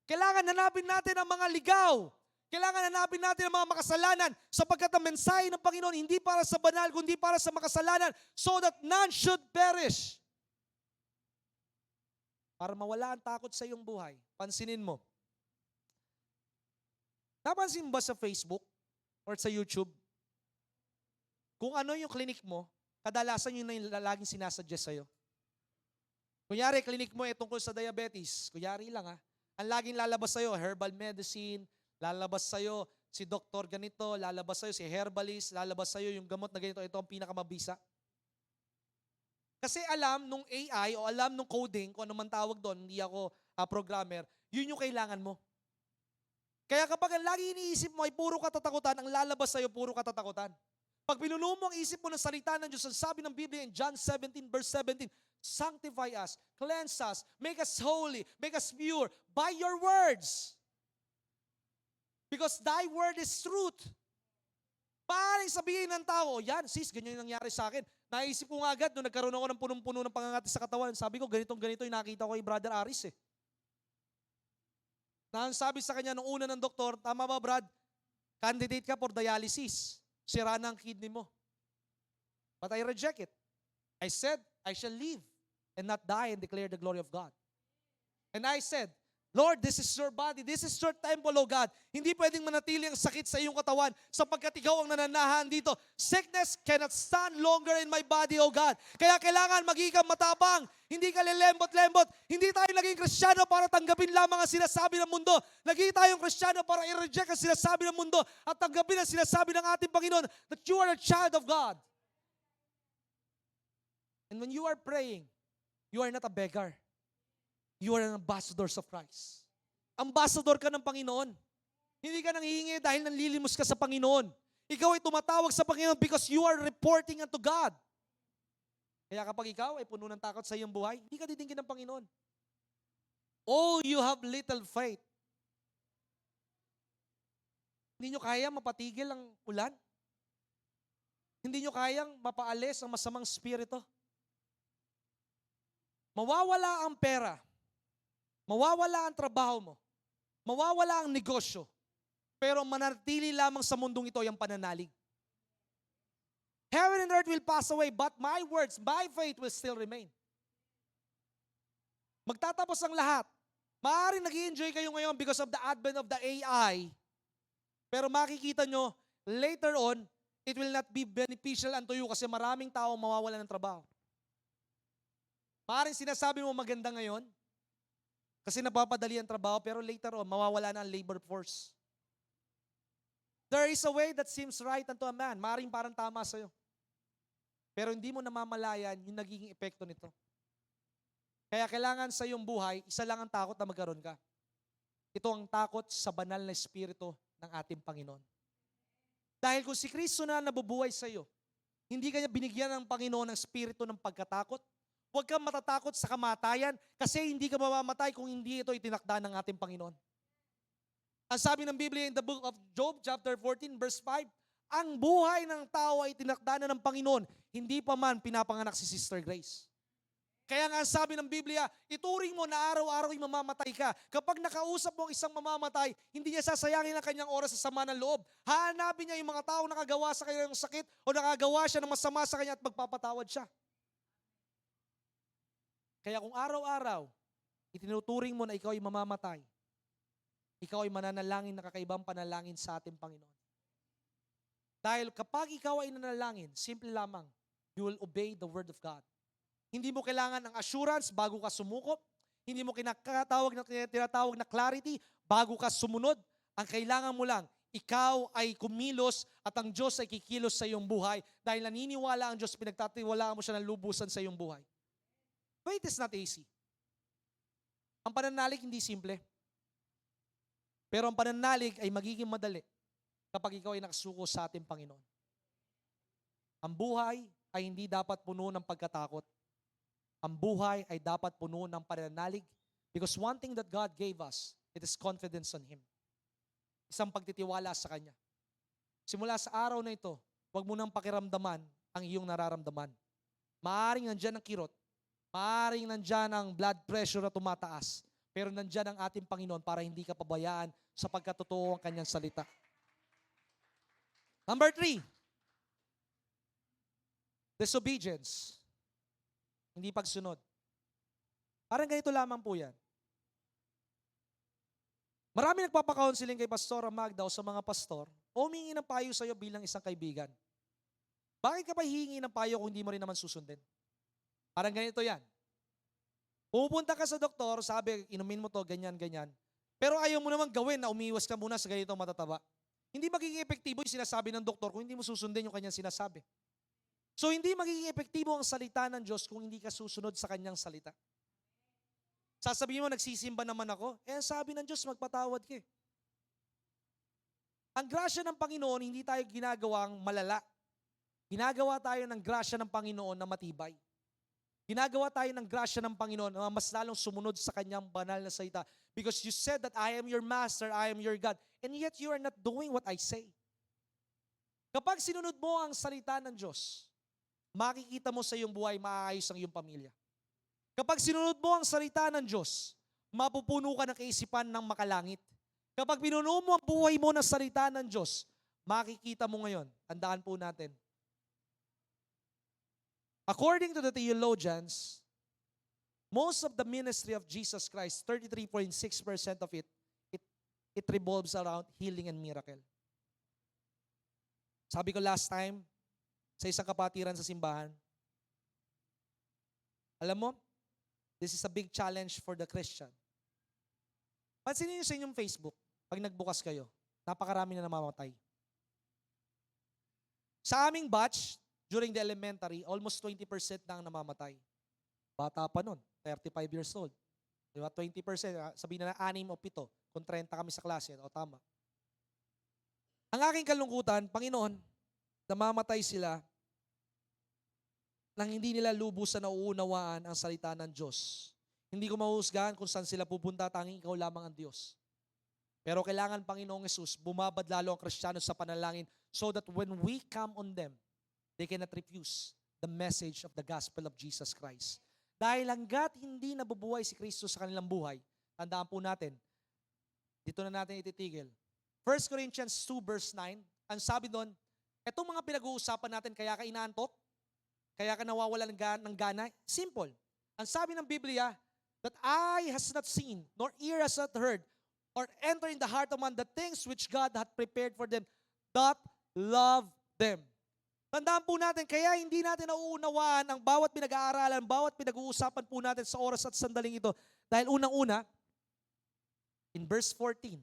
Kailangan hanapin natin ang mga ligaw. Kailangan hanapin natin ang mga makasalanan sapagkat ang mensahe ng Panginoon hindi para sa banal, kundi para sa makasalanan so that none should perish. Para mawala ang takot sa iyong buhay, pansinin mo. Napansin mo ba sa Facebook or sa YouTube? Kung ano yung clinic mo, kadalasan yun na yung laging sinasuggest sa'yo. Kunyari, clinic mo ay tungkol sa diabetes. Kunyari lang Ang laging lalabas sa'yo, herbal medicine, lalabas sa'yo si doktor ganito, lalabas sa'yo si herbalist, lalabas sa'yo yung gamot na ganito, ito ang pinakamabisa. Kasi alam nung AI o alam nung coding, kung ano man tawag doon, hindi ako programmer, yun yung kailangan mo. Kaya kapag ang lagi iniisip mo ay puro katatakutan, ang lalabas sa'yo puro katatakutan. Pag pinuno mo ang isip mo ng salita ng Diyos, ang sabi ng Biblia in John 17 verse 17, sanctify us, cleanse us, make us holy, make us pure by your words. Because thy word is truth. Paano sabihin ng tao, yan sis, ganyan yung nangyari sa akin. Naisip ko nga agad, nung nagkaroon ako ng punong-puno ng pangangati sa katawan, sabi ko, ganito yung nakita ko kay Brother Aris Na ang sabi sa kanya nung una ng doktor, tama ba Brad? Candidate ka for dialysis. Sira na ang kidney mo. But I reject it. I said, I shall live and not die and declare the glory of God. And I said, Lord, this is your body. This is your temple, O God. Hindi pwedeng manatili ang sakit sa iyong katawan sapagkat ikaw ang nananahan dito. Sickness cannot stand longer in my body, O God. Kaya kailangan maging kang matabang. Hindi ka lilembot-lembot. Hindi tayo naging Kristiyano para tanggapin lamang ang sinasabi ng mundo. Naging tayong Kristiyano para i-reject ang sinasabi ng mundo at tanggapin ang sinasabi ng ating Panginoon that you are a child of God. And when you are praying, you are not a beggar. You are an ambassador of Christ. Ambassador ka ng Panginoon. Hindi ka nanghihingi dahil nanlilimos ka sa Panginoon. Ikaw ay tumatawag sa Panginoon because you are reporting unto God. Kaya kapag ikaw ay puno ng takot sa iyong buhay, hindi ka didinggin ng Panginoon. Oh, you have little faith. Hindi nyo kaya mapatigil ang ulan? Hindi nyo kayang mapaalis ang masamang spirito? Mawawala ang pera. Mawawala ang trabaho mo. Mawawala ang negosyo. Pero manatili lamang sa mundong ito yung pananalig. Heaven and earth will pass away, but my words, my faith will still remain. Magtatapos ang lahat. Maaaring nag-i-enjoy kayo ngayon because of the advent of the AI. Pero makikita nyo, later on, it will not be beneficial unto you kasi maraming tao mawawala ng trabaho. Maaaring sinasabi mo maganda ngayon kasi napapadali ang trabaho pero later on, mawawala na ang labor force. There is a way that seems right unto a man. Maaaring parang tama sa'yo. Pero hindi mo namamalayan yung nagiging epekto nito. Kaya kailangan sa iyong buhay, isa lang ang takot na magkaroon ka. Ito ang takot sa banal na Espiritu ng ating Panginoon. Dahil kung si Kristo na nabubuhay sa iyo, hindi kanya binigyan ng Panginoon ng Espiritu ng pagkatakot. Huwag kang matatakot sa kamatayan kasi hindi ka mamamatay kung hindi ito itinakda ng ating Panginoon. Ang sabi ng Biblia in the book of Job, chapter 14, verse 5, ang buhay ng tao ay tinakda na ng Panginoon, hindi pa man pinapanganak si Sister Grace. Kaya nga sabi ng Biblia, ituring mo na araw-araw ay mamamatay ka. Kapag nakausap mo ang isang mamamatay, hindi niya sasayangin ang kanyang oras sa sama ng loob. Hahanapin niya yung mga taong nakagawa sa kanyang sakit o nakagawa siya ng masama sa kanya at magpapatawad siya. Kaya kung araw-araw, itinuturing mo na ikaw ay mamamatay, ikaw ay mananalangin na kakaibang panalangin sa ating Panginoon. Dahil kapag ikaw ay nanalangin, simple lamang, you will obey the word of God. Hindi mo kailangan ng assurance bago ka sumukop. Hindi mo tinatawag na clarity bago ka sumunod. Ang kailangan mo lang, ikaw ay kumilos at ang Diyos ay kikilos sa iyong buhay dahil naniniwala ang Diyos, pinagtatiwalaan mo siya ng lubusan sa iyong buhay. But it is not easy. Ang pananalig hindi simple. Pero ang pananalig ay magiging madali kapag ikaw ay nakasuko sa ating Panginoon. Ang buhay ay hindi dapat puno ng pagkatakot. Ang buhay ay dapat puno ng pananalig because one thing that God gave us, it is confidence on Him. Isang pagtitiwala sa Kanya. Simula sa araw na ito, huwag mo nang pakiramdaman ang iyong nararamdaman. Maaring nandyan ang kirot, maaring nandyan ang blood pressure na tumataas, pero nandyan ang ating Panginoon para hindi ka pabayaan sa pagkatotoo ang Kanyang salita. Number 3, disobedience. Hindi pagsunod. Parang ganito lamang po yan. Marami nagpapaka-counseling kay Pastora Magda o sa mga pastor, o humingi ng payo sa iyo bilang isang kaibigan. Bakit ka pa hihingi ng payo kung hindi mo rin naman susundin? Parang ganito yan. Pupunta ka sa doktor, sabi, inumin mo to, ganyan, ganyan. Pero ayaw mo naman gawin na umiwas ka muna sa ganitong matataba. Hindi magiging epektibo yung sinasabi ng doktor kung hindi mo susundin yung kanyang sinasabi. So hindi magiging epektibo ang salita ng Diyos kung hindi ka susunod sa kanyang salita. Sasabihin mo, nagsisimba naman ako. Sabi ng Diyos, magpatawad ka. Ang grasya ng Panginoon, hindi tayo ginagawang malala. Ginagawa tayo ng grasya ng Panginoon na matibay. Ginagawa tayo ng grasya ng Panginoon na mas lalong sumunod sa kanyang banal na salita. Because you said that I am your master, I am your God. And yet you are not doing what I say. Kapag sinunod mo ang salita ng Diyos, makikita mo sa iyong buhay, maayos ang iyong pamilya. Kapag sinunod mo ang salita ng Diyos, mapupuno ka ng kaisipan ng makalangit. Kapag pinuno mo ang buhay mo ng salita ng Diyos, makikita mo ngayon, tandaan po natin. According to the theologians, most of the ministry of Jesus Christ, 33.6% of it revolves around healing and miracle. Sabi ko last time, sa isang kapatiran sa simbahan, alam mo, this is a big challenge for the Christian. Pansinin niyo sa inyong Facebook, pag nagbukas kayo, napakarami na namamatay. Sa aming batch, during the elementary, almost 20% na ang namamatay. Bata pa nun, 35 years old. Diba? 20%, sabihin na 6 o 7, kung 30 kami sa klase, o tama. Ang aking kalungkutan, Panginoon, namamatay sila nang hindi nila lubusan na uunawaan ang salita ng Diyos. Hindi ko mahuhusgahan kung saan sila pupunta, tanging ikaw lamang ang Diyos. Pero kailangan, Panginoong Yesus, bumabad lalo ang Kristiyano sa panalangin so that when we come on them, they cannot refuse the message of the gospel of Jesus Christ. Dahil hanggat hindi nabubuhay si Kristo sa kanilang buhay, tandaan po natin, dito na natin ititigil. 1 Corinthians 2 verse 9, ang sabi doon, etong mga pinag-uusapan natin, kaya ka inaantok? Kaya ka nawawala ng gana? Simple. Ang sabi ng Biblia, that eye has not seen, nor ear has not heard, or enter in the heart of man the things which God hath prepared for them that love them. Tandaan po natin, kaya hindi natin nauunawaan ang bawat pinag-aaralan, bawat pinag-uusapan po natin sa oras at sandaling ito. Dahil unang-una, in verse 14,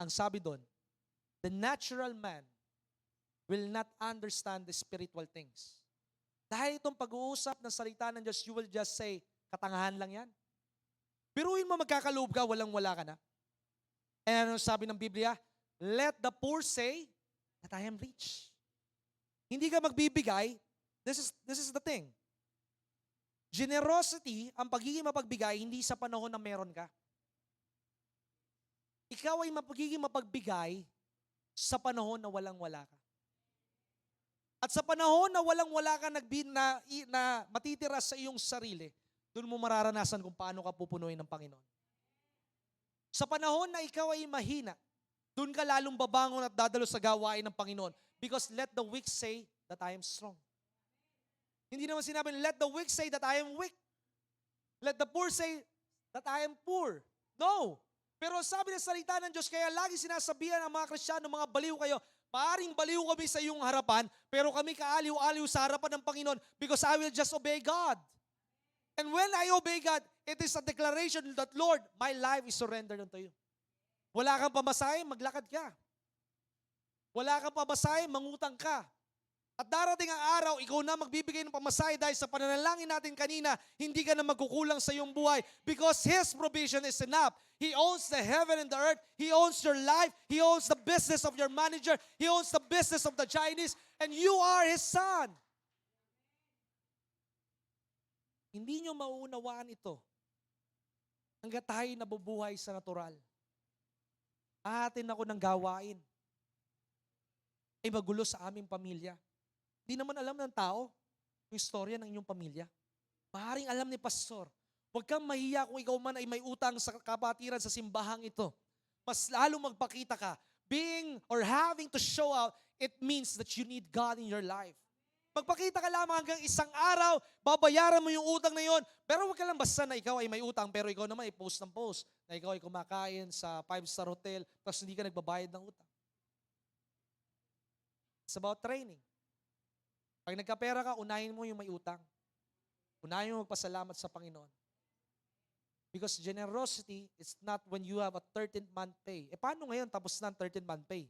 ang sabi doon, the natural man will not understand the spiritual things. Dahil itong pag-uusap ng salita ng Diyos, you will just say, katangahan lang yan. Biruin mo magkakaloob ka, walang-wala ka na. And ano sabi ng Biblia? Let the poor say that I am rich. Hindi ka magbibigay, this is the thing. Generosity, ang pagiging mapagbigay, hindi sa panahon na meron ka. Ikaw ay magiging mapagbigay sa panahon na walang-wala ka. At sa panahon na walang-wala ka na matitira sa iyong sarili, doon mo mararanasan kung paano ka pupunuin ng Panginoon. Sa panahon na ikaw ay mahina, doon ka lalong babangon at dadalo sa gawain ng Panginoon. Because let the weak say that I am strong. Hindi naman sinabi, let the weak say that I am weak. Let the poor say that I am poor. No. Pero sabi ng salita ng Diyos, kaya lagi sinasabihan ng mga Kristiyano, mga baliw kayo, maaring baliw kami sa iyong harapan, pero kami kaaliw-aliw sa harapan ng Panginoon because I will just obey God. And when I obey God, it is a declaration that, Lord, my life is surrendered unto you. Wala kang pamasahe, maglakad ka. Wala kang pamasahe, mangutang ka. At darating ang araw, ikaw na magbibigay ng pamasahe dahil sa pananalangin natin kanina, hindi ka na magkukulang sa iyong buhay because His provision is enough. He owns the heaven and the earth. He owns your life. He owns the business of your manager. He owns the business of the Chinese. And you are His son. Hindi nyo mauunawaan ito hanggat tayo nabubuhay sa natural. Ahatin ako ng gawain. Ay magulo sa aming pamilya. Di naman alam ng tao yung istorya ng inyong pamilya. Maaaring alam ni pastor. Huwag kang mahiya kung ikaw man ay may utang sa kapatiran sa simbahang ito. Mas lalo magpakita ka. Being or having to show out, it means that you need God in your life. Magpakita ka lamang hanggang isang araw, babayaran mo yung utang na yon. Pero huwag ka lang basta na ikaw ay may utang, pero ikaw naman ay post ng post, na ikaw ay kumakain sa 5-star hotel, tapos hindi ka nagbabayad ng utang. It's about training. Pag nagkapera ka, unahin mo yung may utang. Unahin mo magpasalamat sa Panginoon. Because generosity is not when you have a 13th-month pay. Paano ngayon tapos na ang 13th-month pay?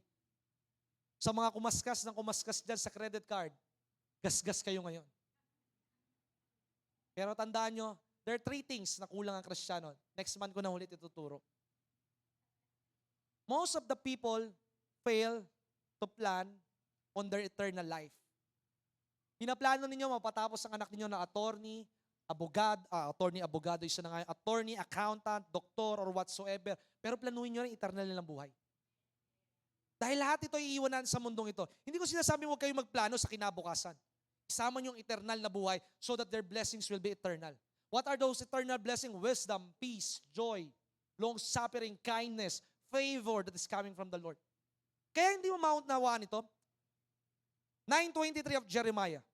Sa mga kumaskas dyan sa credit card, gasgas kayo ngayon. Pero tandaan nyo, there are 3 things na kulang ang Kristiyano. Next month ko na ulit ituturo. Most of the people fail to plan on their eternal life. Pinaplano ninyo mapatapos ang anak ninyo na attorney, abogado, isa na nga, attorney, accountant, doktor, or whatsoever. Pero planuhin nyo rin eternal nilang buhay. Dahil lahat ito ay iiwanan sa mundong ito. Hindi ko sinasabi huwag kayong magplano sa kinabukasan. Isama nyo yung eternal na buhay so that their blessings will be eternal. What are those eternal blessings? Wisdom, peace, joy, long-suffering, kindness, favor that is coming from the Lord. Kaya hindi mo maunawaan ito. 9:23 of Jeremiah.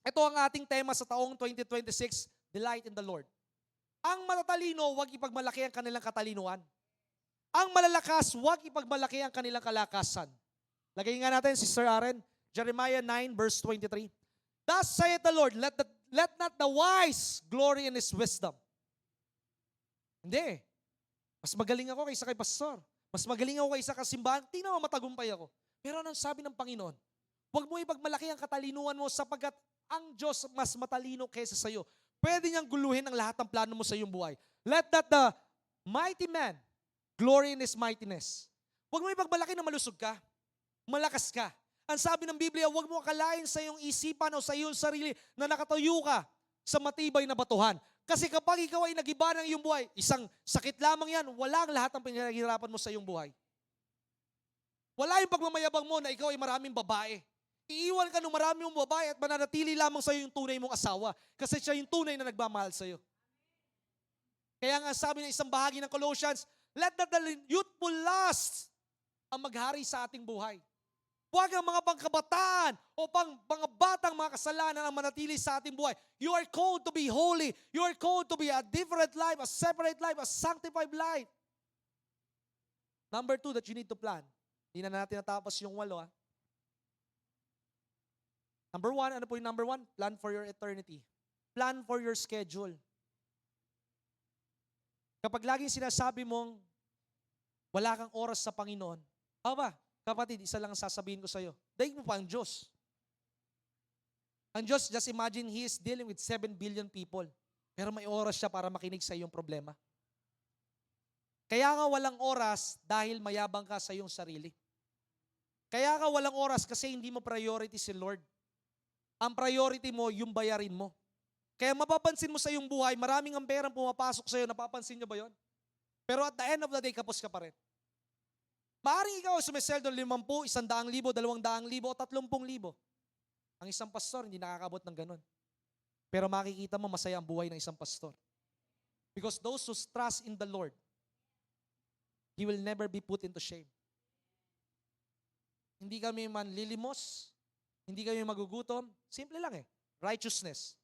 Ito ang ating tema sa taong 2026, Delight in the Lord. Ang matatalino, huwag ipagmalaki ang kanilang katalinuhan. Ang malalakas, huwag ipagmalaki ang kanilang kalakasan. Lagay nga natin si Sir Aaron, Jeremiah 9 verse 23. Thus saith the Lord, let not the wise glory in his wisdom. Hindi. Mas magaling ako kaysa kay pastor. Mas magaling ako kaysa kasimbahan. Tingnan mo, matagumpay ako. Pero anong sabi ng Panginoon? Huwag mo ipagmalaki ang katalinuhan mo sapagkat ang Diyos mas matalino kaysa sa iyo. Pwede niyang guluhin ang lahat ng plano mo sa iyong buhay. Let not the mighty man glory in his mightiness. Huwag mo ipagmalaki na malusog ka. Malakas ka. Ang sabi ng Biblia, huwag mo akalain sa iyong isipan o sa iyong sarili na nakatayo ka sa matibay na batuhan. Kasi kapag ikaw ay nagiba ng iyong buhay, isang sakit lamang yan, walang lahat ng pinaghirapan mo sa iyong buhay. Wala yung pagmamayabang mo na ikaw ay maraming babae. Iiwan ka ng marami mong babae at mananatili lamang sa iyo yung tunay mong asawa kasi siya yung tunay na nagmamahal sa iyo. Kaya nga sabi ng isang bahagi ng Colossians, let not the youthful lust ang maghari sa ating buhay. Huwag ang mga pangkabataan o mga batang mga kasalanan ang manatili sa ating buhay. You are called to be holy. You are called to be a different life, a separate life, a sanctified life. Number 2 that you need to plan. Hindi na natin natapos yung 8. Number 1, ano po yung number 1? Plan for your eternity. Plan for your schedule. Kapag laging sinasabi mong wala kang oras sa Panginoon, kapatid, isa lang ang sasabihin ko sa iyo, daig mo pa ang Diyos. Ang Diyos, just imagine, He is dealing with 7 billion people. Pero may oras siya para makinig sa iyong problema. Kaya ka walang oras dahil mayabang ka sa iyong sarili. Kaya ka walang oras kasi hindi mo priority si Lord. Ang priority mo, yung bayarin mo. Kaya mapapansin mo sa iyong buhay, maraming ang perang pumapasok sa iyo, napapansin niyo ba yon? Pero at the end of the day, kapos ka pa rin. Maaring ikaw sumisweldo 50, 100,000, 200,000 o 30,000. Ang isang pastor, hindi nakakabot ng ganun. Pero makikita mo, masaya ang buhay ng isang pastor. Because those who trust in the Lord, He will never be put into shame. Hindi kami manlilimos, hindi kami magugutom. Simple lang righteousness.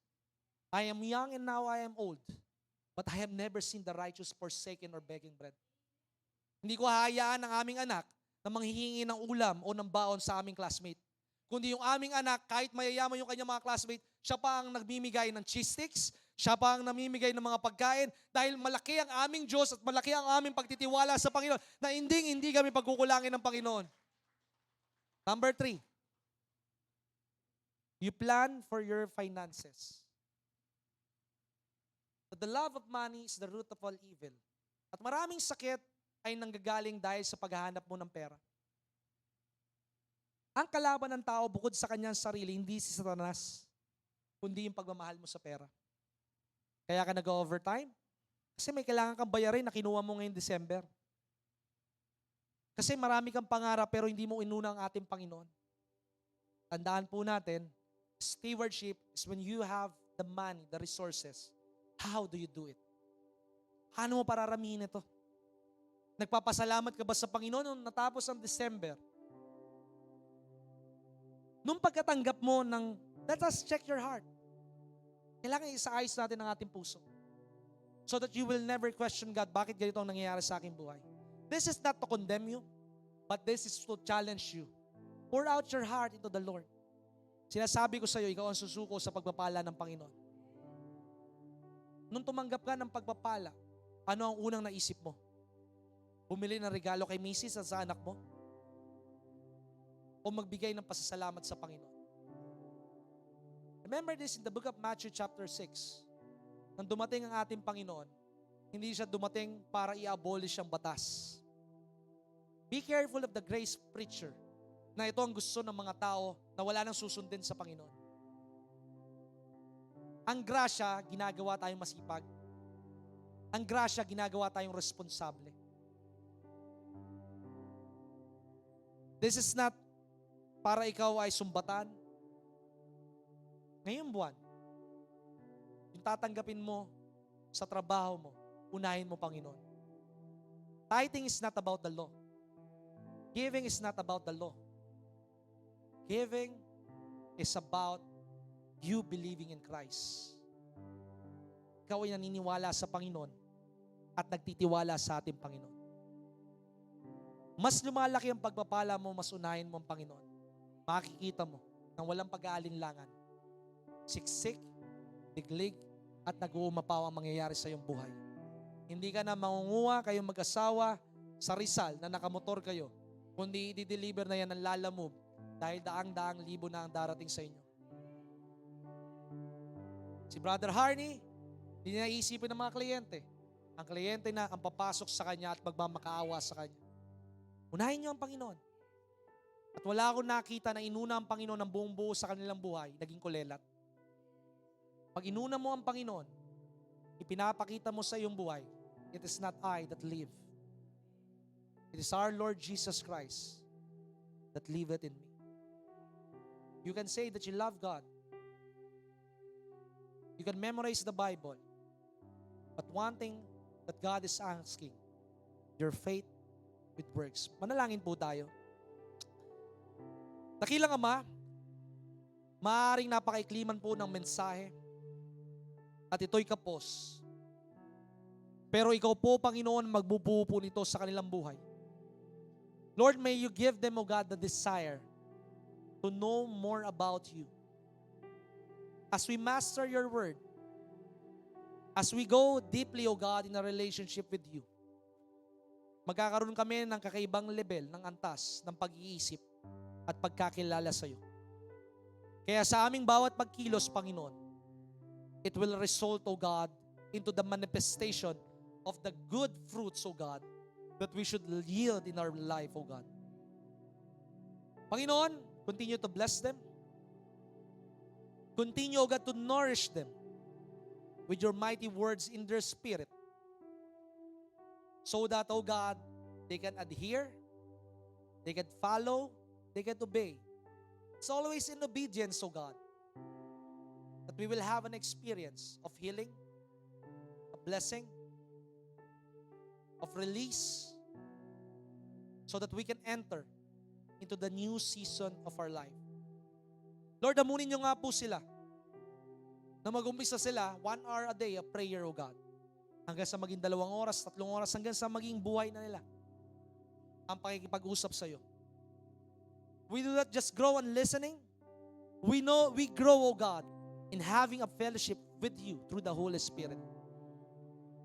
I am young and now I am old, but I have never seen the righteous forsaken or begging bread. Hindi ko hahayaan ang aming anak na manghihingi ng ulam o ng baon sa aming classmate. Kundi yung aming anak, kahit mayayaman yung kanyang mga classmate, siya pa ang nagmimigay ng cheese sticks, siya pa ang namimigay ng mga pagkain dahil malaki ang aming Diyos at malaki ang aming pagtitiwala sa Panginoon na hindi kami pagkukulangin ng Panginoon. Number 3, you plan for your finances. The love of money is the root of all evil. At maraming sakit ay nanggagaling dahil sa paghahanap mo ng pera. Ang kalaban ng tao bukod sa kanyang sarili, hindi si Satanas, kundi yung pagmamahal mo sa pera. Kaya ka nag-overtime? Kasi may kailangan kang bayarin na kinuha mo ngayong December. Kasi marami kang pangarap pero hindi mo inuna ang ating Panginoon. Tandaan po natin, stewardship is when you have the money, the resources. How do you do it? Paano mo pararamihin ito? Nagpapasalamat ka ba sa Panginoon nung natapos ang December? Nung pagkatanggap mo ng, let us check your heart. Kailangan isaayos natin ang ating puso. So that you will never question God, bakit ganito ang nangyayari sa aking buhay? This is not to condemn you, but this is to challenge you. Pour out your heart into the Lord. Sinasabi ko sa iyo, ikaw ang susuko sa pagpapala ng Panginoon. Nung tumanggap ka ng pagpapala, ano ang unang naisip mo? Bumili ng regalo kay Mrs. at sa anak mo? O magbigay ng pasasalamat sa Panginoon? Remember this in the book of Matthew chapter 6. Nang dumating ang ating Panginoon, hindi siya dumating para i-abolish ang batas. Be careful of the grace preacher na ito ang gusto ng mga tao na wala nang susundin sa Panginoon. Ang grasya, ginagawa tayong masipag. Ang grasya, ginagawa tayong responsable. This is not para ikaw ay sumbatan. Ngayong buwan, yung tatanggapin mo sa trabaho mo, unahin mo, Panginoon. Tithing is not about the law. Giving is not about the law. Giving is about you believing in Christ. Ikaw ay naniniwala sa Panginoon at nagtitiwala sa ating Panginoon. Mas lumalaki ang pagpapala mo, mas unahin mo ang Panginoon. Makikita mo nang walang pag-aalinlangan. Siksik, diglig, at nag-uumapaw ang mangyayari sa iyong buhay. Hindi ka na mangunguha kayong mag-asawa sa Rizal na nakamotor kayo, kundi i-deliver na yan ng Lalamove dahil daang-daang libo na ang darating sa inyo. Si Brother Harney, hindi niya iisipin ng mga kliyente. Ang kliyente na ang papasok sa kanya at magmamakaawa sa kanya. Unahin niyo ang Panginoon. At wala akong nakita na inuna ang Panginoon ng buong buo sa kanilang buhay, naging kulelat. Pag inuna mo ang Panginoon, ipinapakita mo sa iyong buhay, it is not I that live. It is our Lord Jesus Christ that liveth in me. You can say that you love God. You can memorize the Bible. But one thing that God is asking, your faith with works. Manalangin po tayo. Dakilang Ama, maaaring napakaikliman po ng mensahe at ito'y kapos. Pero ikaw po, Panginoon, magbubuo po nito sa kanilang buhay. Lord, may you give them, O God, the desire to know more about you. As we master your word, as we go deeply, O God, in a relationship with you, magkakaroon kami ng kakaibang level, ng antas, ng pag-iisip, at pagkakilala sa iyo. Kaya sa aming bawat pagkilos, Panginoon, it will result, O God, into the manifestation of the good fruits, O God, that we should yield in our life, O God. Panginoon, continue to bless them. Continue, O God, to nourish them with your mighty words in their spirit, so that, O God, they can adhere, they can follow, they can obey. It's always in obedience, O God, that we will have an experience of healing, a blessing, of release, so that we can enter into the new season of our life. Lord, amunin nyo nga po sila na mag-umpisa sila 1 hour a day of prayer, O God. Hanggang sa maging 2 oras, 3 oras, hanggang sa maging buhay na nila ang pakikipag-usap sa iyo. We do not just grow on listening. We know we grow, O God, in having a fellowship with you through the Holy Spirit.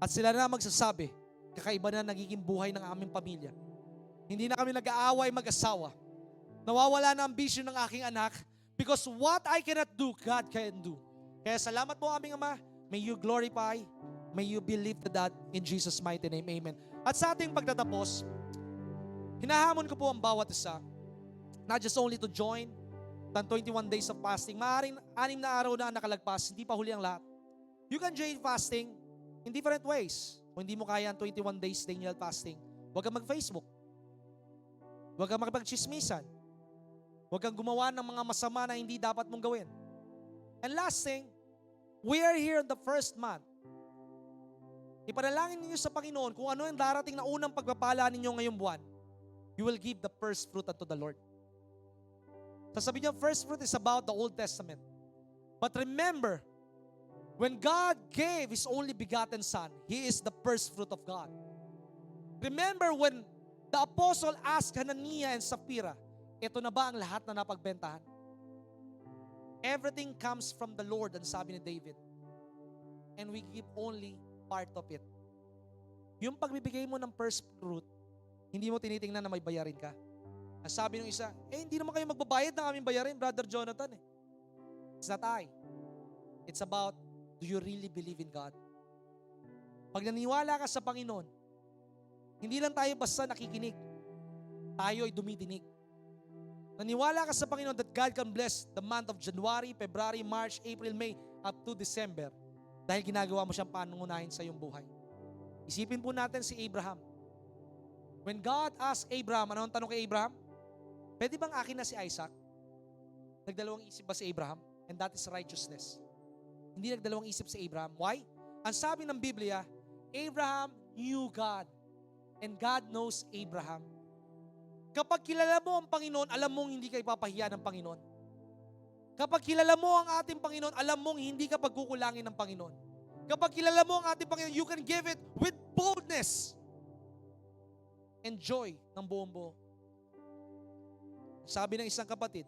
At sila na magsasabi, kakaiba na nagiging buhay ng aming pamilya. Hindi na kami nag-aaway mag-asawa. Nawawala na ang vision ng aking anak because what I cannot do, God can do. Kaya salamat po aming Ama. May you glorify, may you be lifted up in Jesus' mighty name. Amen. At sa ating pagtatapos, hinahamon ko po ang bawat isa, not just only to join the 21 days of fasting. Maaring 6 na araw na nakalagpas, hindi pa huli ang lahat. You can join fasting in different ways. Kung hindi mo kaya ang 21 days Daniel fasting, huwag kang mag-Facebook. Huwag kang makipag-chismisan. Huwag kang gumawa ng mga masama na hindi dapat mong gawin. And last thing, we are here in the first month. Ipanalangin ninyo sa Panginoon kung ano yung darating na unang pagpapala ninyo ngayong buwan. You will give the first fruit unto the Lord. Sasabihin niyo, first fruit is about the Old Testament. But remember, when God gave His only begotten Son, He is the first fruit of God. Remember when the apostle asked Hananiah and Sapphira, ito na ba ang lahat na napagbentahan? Everything comes from the Lord, ang sabi ni David. And we give only part of it. Yung pagbibigay mo ng first fruit, hindi mo tinitingnan na may bayarin ka. Ang sabi ng isa, hindi naman kayo magbabayad ng aming bayarin, Brother Jonathan. It's not I. It's about, do you really believe in God? Pag naniwala ka sa Panginoon, hindi lang tayo basta nakikinig. Tayo ay dumidinig. Naniwala ka sa Panginoon that God can bless the month of January, February, March, April, May, up to December. Dahil ginagawa mo siyang panungunahin sa iyong buhay. Isipin po natin si Abraham. When God asked Abraham, ano ang tanong kay Abraham? Pwede bang akin na si Isaac? Nagdalawang isip ba si Abraham? And that is righteousness. Hindi nagdalawang isip si Abraham. Why? Ang sabi ng Biblia, Abraham knew God. And God knows Abraham. Kapag kilala mo ang Panginoon, alam mong hindi ka ipapahiya ng Panginoon. Kapag kilala mo ang ating Panginoon, alam mong hindi ka pagkukulangin ng Panginoon. Kapag kilala mo ang ating Panginoon, you can give it with boldness and joy ng buong buo. Sabi ng isang kapatid,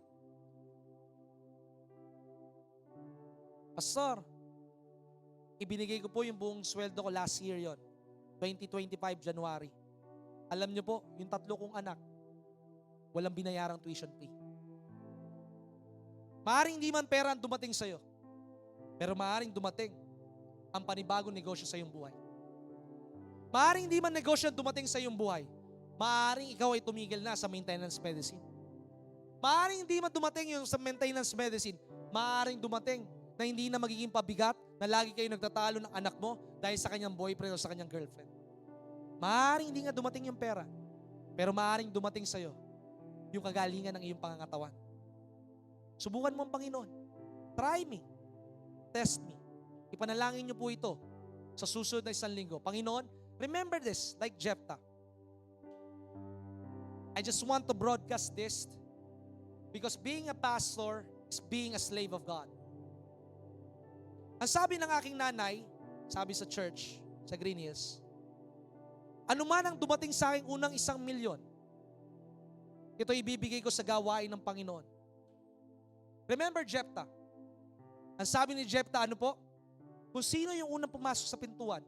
Pastor, ibinigay ko po yung buong sweldo ko last year yon, 2025 January. Alam niyo po, yung 3 kong anak, walang binayarang tuition fee. Maaring hindi man pera ang dumating sa'yo, pero maaring dumating ang panibagong negosyo sa iyong buhay. Maaring hindi man negosyo ang dumating sa iyong buhay, maaring ikaw ay tumigil na sa maintenance medicine. Maaring hindi man dumating yung sa maintenance medicine, maaring dumating na hindi na magiging pabigat na lagi kayo nagtatalo ng anak mo dahil sa kanyang boyfriend o sa kanyang girlfriend. Maaring hindi nga dumating yung pera, pero maaring dumating sa'yo yung kagalingan ng iyong pangangatawan. Subukan mo ang Panginoon. Try me. Test me. Ipanalangin niyo po ito sa susunod na 1 linggo. Panginoon, remember this, like Jephthah. I just want to broadcast this because being a pastor is being a slave of God. Ang sabi ng aking nanay, sabi sa church, sa Green Hills, ano man ang dumating sa akin unang 1 milyon, ito ibibigay ko sa gawain ng Panginoon. Remember Jephthah. Ang sabi ni Jephthah, ano po? Kung sino yung unang pumasok sa pintuan,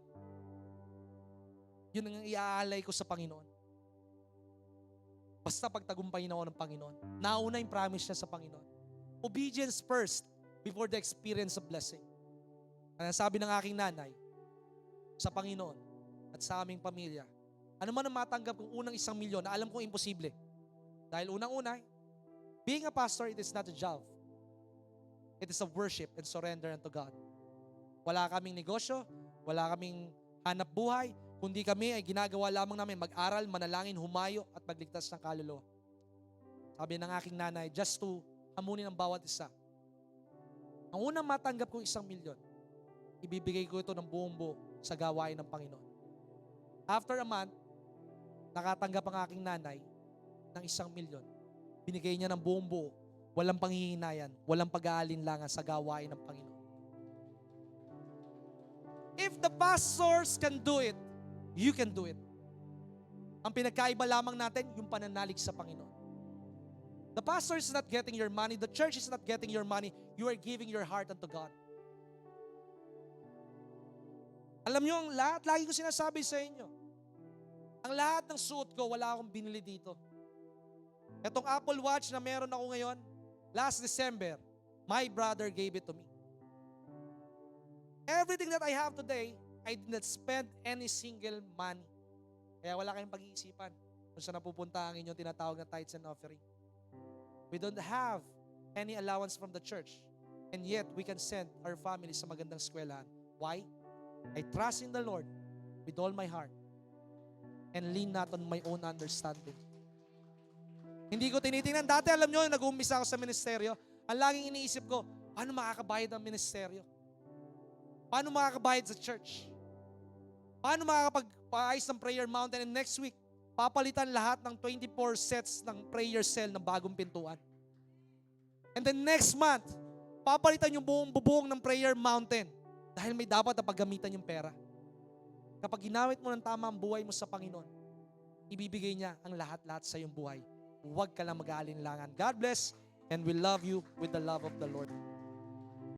yun ang iaalay ko sa Panginoon. Basta pagtagumpayin ako ng Panginoon. Nauna yung promise niya sa Panginoon. Obedience first before the experience of blessing. Ang sabi ng aking nanay sa Panginoon at sa aming pamilya, ano man ang matanggap kong unang 1 milyon na alam kong imposible. Dahil unang-una, being a pastor, it is not a job. It is a worship and surrender unto God. Wala kaming negosyo, wala kaming hanap buhay, kundi kami ay ginagawa lamang namin mag-aral, manalangin, humayo at magligtas ng kaluluwa. Sabi ng aking nanay, just to hamunin ang bawat isa. Ang unang matanggap kong 1 milyon, ibibigay ko ito ng buong buo sa gawain ng Panginoon. After a month, nakatanggap ang aking nanay ng 1 milyon. Binigay niya ng buong buo, walang panghihinayan, walang pag-aalinlangan sa gawain ng Panginoon. If the pastors can do it, you can do it. Ang pinagkaiba lamang natin, yung pananalig sa Panginoon. The pastor is not getting your money, the church is not getting your money, you are giving your heart unto God. Alam niyo, ang lahat, lagi ko sinasabi sa inyo, ang lahat ng suot ko, wala akong binili dito. Itong Apple Watch na meron ako ngayon, last December, my brother gave it to me. Everything that I have today, I did not spend any single money. Kaya wala kayong pag-iisipan kung saan napupunta ang inyong tinatawag na tithes and offering. We don't have any allowance from the church. And yet, we can send our family sa magandang eskwelahan. Why? I trust in the Lord with all my heart and lean not on my own understanding. Hindi ko tinitingnan. Dati alam nyo, nag-uumpisa ako sa ministeryo, ang laging iniisip ko, paano makakabayad ang ministeryo? Paano makakabayad sa church? Paano makakapag-ayos ng prayer mountain? And next week, papalitan lahat ng 24 sets ng prayer cell ng bagong pintuan. And then next month, papalitan yung buong bubong ng prayer mountain dahil may dapat na paggamitan yung pera. Kapag ginawit mo ng tama ang buhay mo sa Panginoon, ibibigay niya ang lahat-lahat sa iyong buhay. Huwag ka lang mag-aalinlangan. God bless and we love you with the love of the Lord.